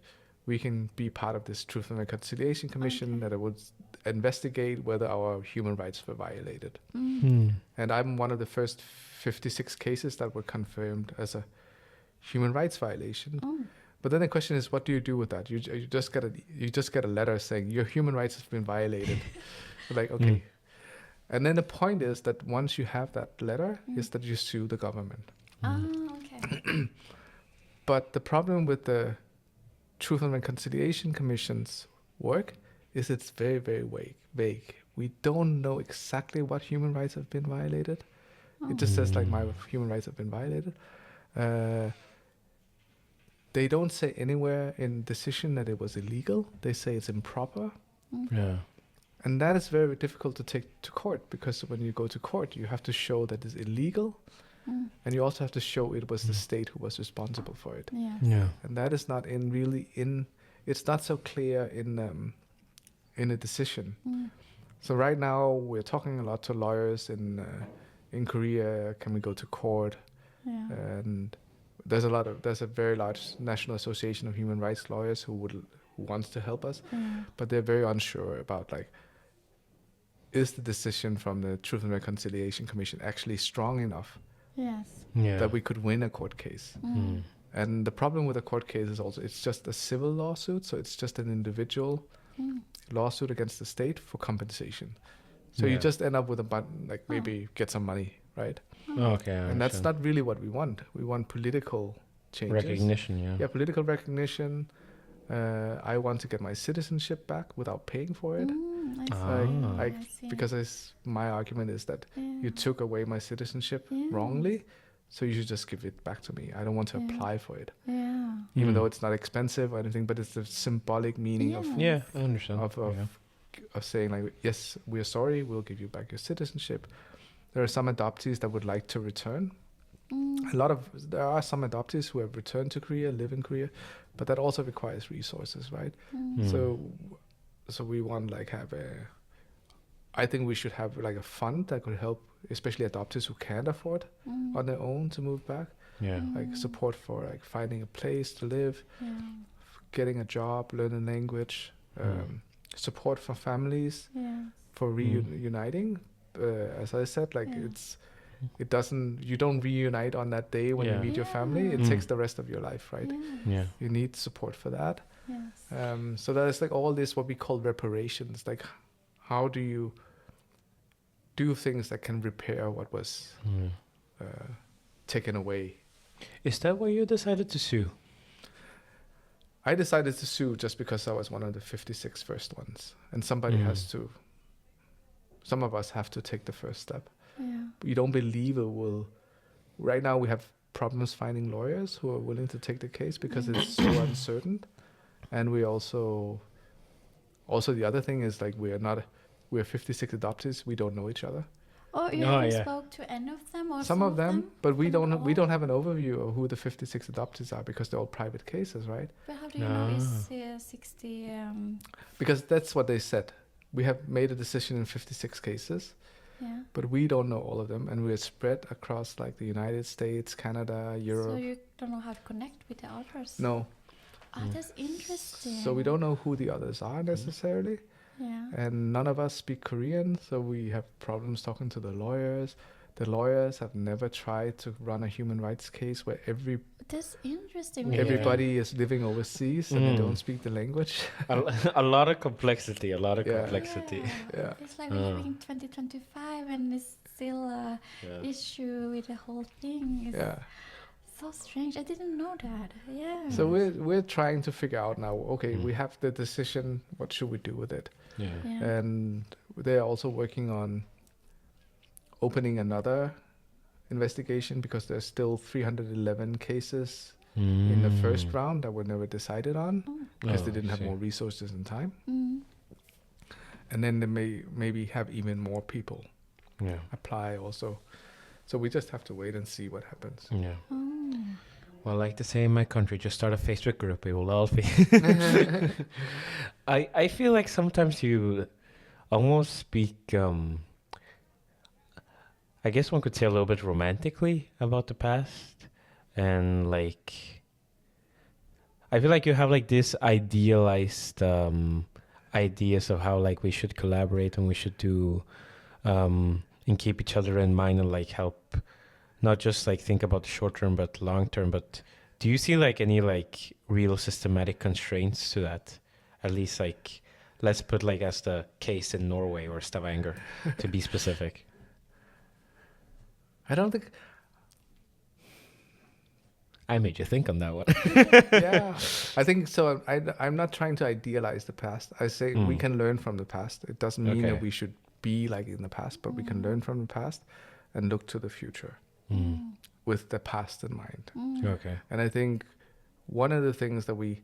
we can be part of this Truth and Reconciliation Commission that would investigate whether our human rights were violated. And I'm one of the first 56 cases that were confirmed as a human rights violation. But then the question is, what do you do with that? You just get a letter saying your human rights have been violated. Like, okay. And then the point is that once you have that letter, is that you sue the government. Okay. But the problem with the Truth and Reconciliation Commission's work is it's very, very vague. We don't know exactly what human rights have been violated. It just says like my human rights have been violated. They don't say anywhere in decision that it was illegal. They say it's improper. Yeah. And that is very difficult to take to court, because when you go to court, you have to show that it's illegal. And you also have to show it was the state who was responsible for it. Yeah. Yeah. And that is not it's not so clear in a decision. So right now we're talking a lot to lawyers in Korea. Can we go to court? Yeah. And there's a very large National Association of Human Rights Lawyers who wants to help us, but they're very unsure about like, is the decision from the Truth and Reconciliation Commission actually strong enough Yes. Yeah. that we could win a court case? And the problem with a court case is also it's just a civil lawsuit, so it's just an individual lawsuit against the state for compensation. So you just end up with maybe get some money, right? Okay. I And that's understand. not really what we want. We want political changes. Recognition. Yeah. Yeah, political recognition. I want to get my citizenship back without paying for it. I Like, see. I see. because my argument is that you took away my citizenship wrongly, so you should just give it back to me. I don't want to apply for it, Yeah. even though it's not expensive or anything. But it's the symbolic meaning of Yeah, I understand. of saying like, yes, we are sorry, we'll give you back your citizenship. There are some adoptees that would like to return. There are some adoptees who have returned to Korea, live in Korea, but that also requires resources, right? So we want I think we should have like a fund that could help, especially adoptees who can't afford on their own to move back. Yeah. Like support for like finding a place to live, getting a job, learning language, support for families, for reuniting. As I said, like you don't reunite on that day when you meet your family. It takes the rest of your life, right? Yeah. You need support for that. Yes. So there's like all this what we call reparations. Like, how do you do things that can repair what was taken away? Is that why you decided to sue? I decided to sue just because I was one of the 56 first ones, and some of us have to take the first step. Yeah. We don't believe it will. Right now we have problems finding lawyers who are willing to take the case because it's so uncertain. And we also the other thing is like we're 56 adoptees. We don't know each other. Oh, you haven't spoke to any of them or Some of them, but we From don't have an overview of who the 56 adoptees are because they're all private cases, right? But how do you know it's 60? Because that's what they said. We have made a decision in 56 cases, but we don't know all of them, and we're spread across like the United States, Canada, Europe. So you don't know how to connect with the others? No. Oh, that's interesting. So we don't know who the others are necessarily. Yeah. And none of us speak Korean, so we have problems talking to the lawyers. The lawyers have never tried to run a human rights case where That's interesting. everybody is living overseas and they don't speak the language. A lot of complexity. Yeah. It's like we're living in 2025 and it's still a issue with the whole thing. It's so strange. I didn't know that. Yeah. So we're trying to figure out now, okay, we have the decision, what should we do with it? Yeah. And they're also working on opening another investigation because there's still 311 cases in the first round that were never decided on because they Oh, didn't I have see. more resources and time. Mm. And then they may maybe have even more people Yeah. apply also. So we just have to wait and see what happens. Yeah. Oh. Well, like they say in my country, just start a Facebook group. It will all be. I feel like sometimes you almost speak. I guess one could say a little bit romantically about the past, and like I feel like you have like this idealized ideas of how like we should collaborate and we should do and keep each other in mind and like help not just like think about the short term but long term. But do you see like any like real systematic constraints to that? At least like let's put like as the case in Norway or Stavanger to be specific. I don't think. I made you think on that one. Yeah, I think so. I'm not trying to idealize the past. I say we can learn from the past. It doesn't mean that we should be like in the past, but we can learn from the past and look to the future with the past in mind. Okay. And I think one of the things that we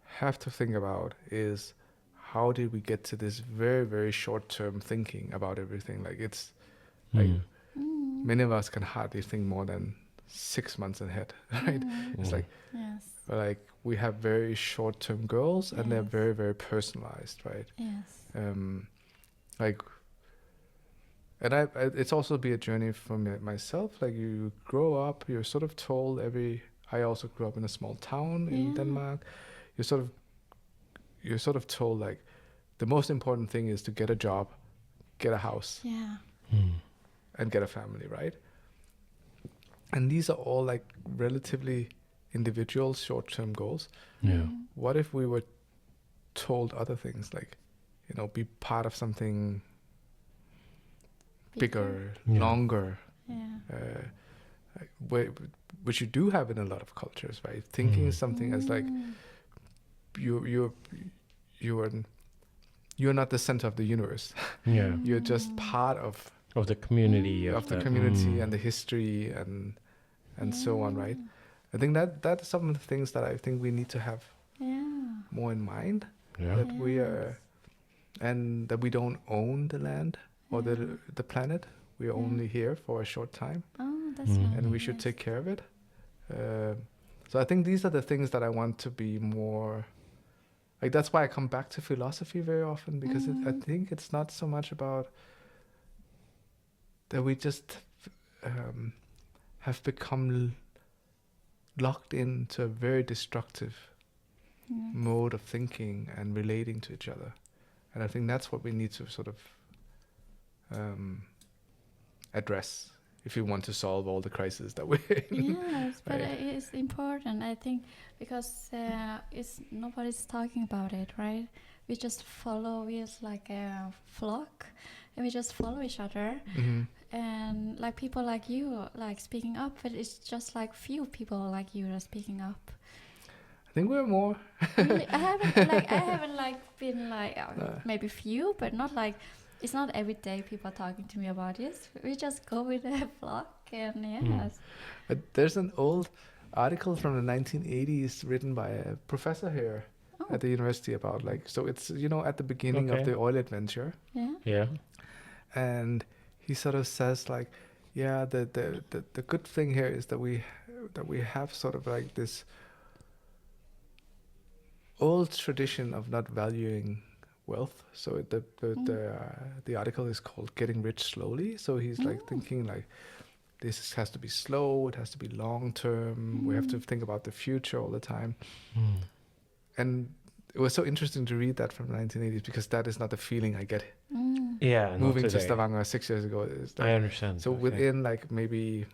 have to think about is how did we get to this very, very short-term thinking about everything? Like it's like many of us can hardly think more than 6 months ahead, right? It's like, Yes. like we have very short-term goals and they're Yes. very, very personalized, right? Yes. Like, and it's also be a journey for myself. Like you grow up, you're sort of told I also grew up in a small town in Denmark. You're sort of told like the most important thing is to get a job, get a house, Yeah. and get a family, right? And these are all like relatively individual short-term goals. Yeah. What if we were told other things like, be part of something bigger, longer, which you do have in a lot of cultures, right? Thinking something as like you're not the center of the universe. Yeah. You're just part of Of the community. the community and the history and so on, right? I think that's some of the things that I think we need to have more in mind. Yeah. That we are, and that we don't own the land or the planet. We are only here for a short time, Oh, that's lovely. and we should take care of it. So I think these are the things that I want to be more. Like that's why I come back to philosophy very often because I think it's not so much about that we just have become locked into a very destructive mode of thinking and relating to each other. And I think that's what we need to sort of address if we want to solve all the crises that we're in. Yes, but Right. it's important, I think, because nobody's talking about it, right? We just follow, we're like a flock, and we just follow each other. And like people like you, like speaking up, but it's just like few people like you are speaking up. I think we're more. Really, I haven't been like maybe few, but not like it's not every day people are talking to me about this. We just go with the flock, and yes. There's an old article from the 1980s written by a professor here at the university about so it's at the beginning of the oil adventure, Yeah. and he sort of says the good thing here is that we have sort of like this old tradition of not valuing wealth. So the article is called "Getting Rich Slowly." So he's like thinking like this has to be slow. It has to be long term. We have to think about the future all the time. And it was so interesting to read that from the 1980s because that is not the feeling I get Yeah. not moving to today. Stavanger 6 years ago. Is I understand. so Okay. within like maybe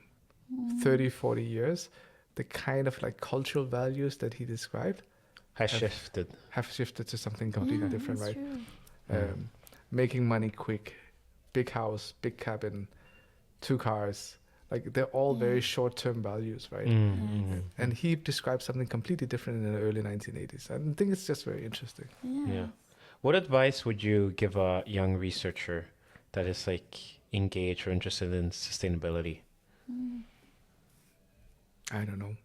30, 40 years, the kind of like cultural values that he described has shifted. have shifted to something completely different, that's right? true. Making money quick, big house, big cabin, 2 cars. Like they're all very short-term values, right? And he described something completely different in the early 1980s. I think it's just very interesting. Yeah. What advice would you give a young researcher that is like engaged or interested in sustainability? I don't know.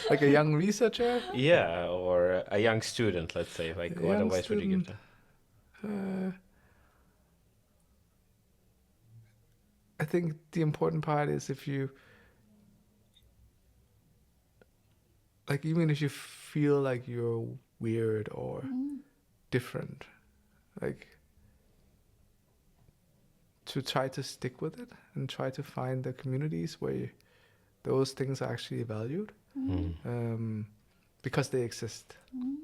Like a young researcher? Yeah, or a young student, let's say. Like, A what young advice would you give student. them? I think the important part is if you, like, even if you feel like you're weird or different, like, to try to stick with it and try to find the communities where those things are actually valued, because they exist.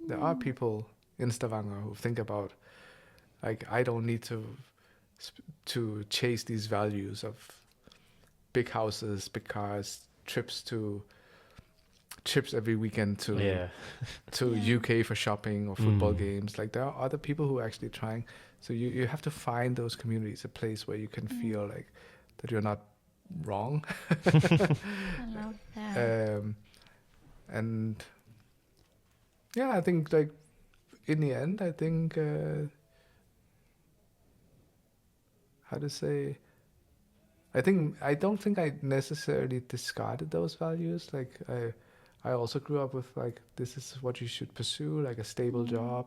There are people in Stavanger who think about, like, I don't need to chase these values of big houses, big cars, trips every weekend to UK for shopping or football games. Like, there are other people who are actually trying. So you have to find those communities, a place where you can feel like that you're not wrong. I love that. And yeah, I think, like, in the end, I think how to say, I don't think I necessarily discarded those values. Like, I also grew up with, like, this is what you should pursue, like a stable job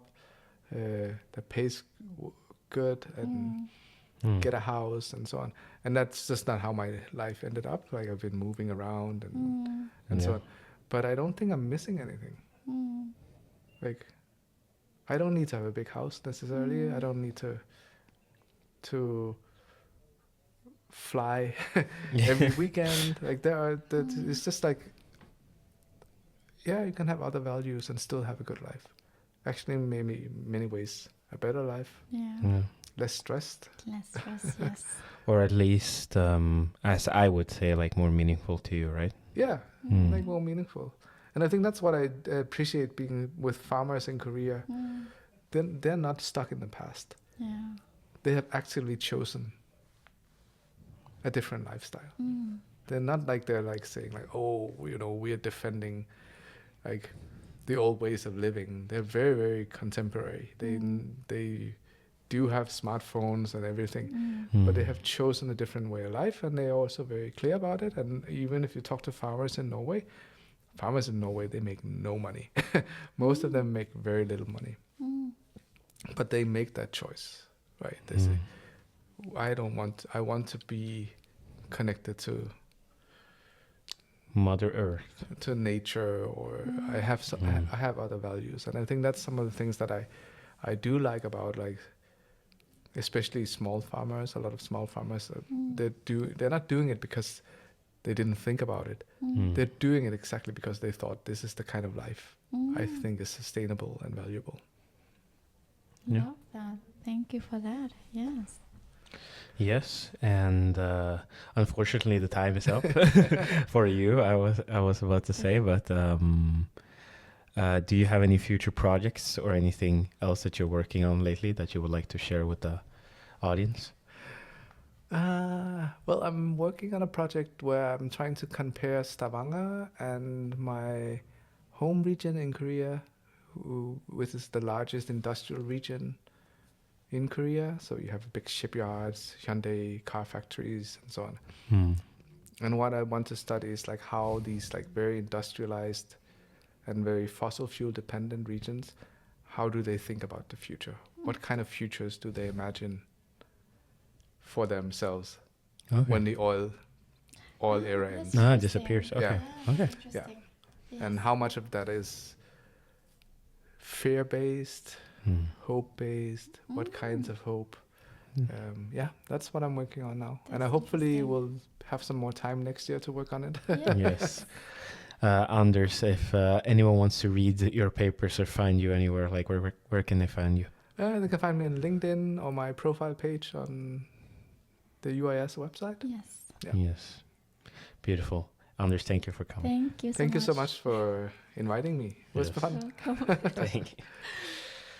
that pays good and get a house and so on. And that's just not how my life ended up. Like, I've been moving around and so on. But I don't think I'm missing anything. Like, I don't need to have a big house necessarily. I don't need to fly every weekend. Like, it's just like, yeah, you can have other values and still have a good life. Actually, maybe in many ways a better life, Yeah. less stressed. Less stress, yes. Or at least, as I would say, like, more meaningful to you, right? Yeah, like, more meaningful. And I think that's what I appreciate being with farmers in Korea. They're not stuck in the past. Yeah. They have actively chosen a different lifestyle. They're not like, they're like saying, like, oh, we're defending, like, the old ways of living. They're very, very contemporary. They do have smartphones and everything, but they have chosen a different way of life, and they're also very clear about it. And even if you talk to farmers in Norway, they make no money. Most of them make very little money, but they make that choice, right? They say, I want to be connected to Mother Earth. to nature, or I have other values. And I think that's some of the things that I do like about, like, especially small farmers. A lot of small farmers, they're not doing it because they didn't think about it. They're doing it exactly because they thought this is the kind of life I think is sustainable and valuable. Yeah. Love that. Thank you for that. Yes. Yes, and unfortunately the time is up for you. I was about to say, but do you have any future projects or anything else that you're working on lately that you would like to share with the audience? Well, I'm working on a project where I'm trying to compare Stavanger and my home region in Korea, which is the largest industrial region in Korea. So you have big shipyards, Hyundai car factories, and so on. And what I want to study is, like, how these, like, very industrialized and very fossil fuel dependent regions, how do they think about the future? What kind of futures do they imagine for themselves when the oil era ends? No, it disappears. Okay. Yeah. Okay. Yeah. And how much of that is fear-based, hope-based? What kinds of hope? Yeah, that's what I'm working on now. And I hopefully will have some more time next year to work on it. Yes. Anders, if anyone wants to read your papers or find you anywhere, like, where can they find you? They can find me on LinkedIn or my profile page on the UIS website. Yes. Yeah. Yes. Beautiful. Anders, thank you for coming. Thank you so much. Thank you so much for inviting me. It was Yes. fun. Welcome. Thank you.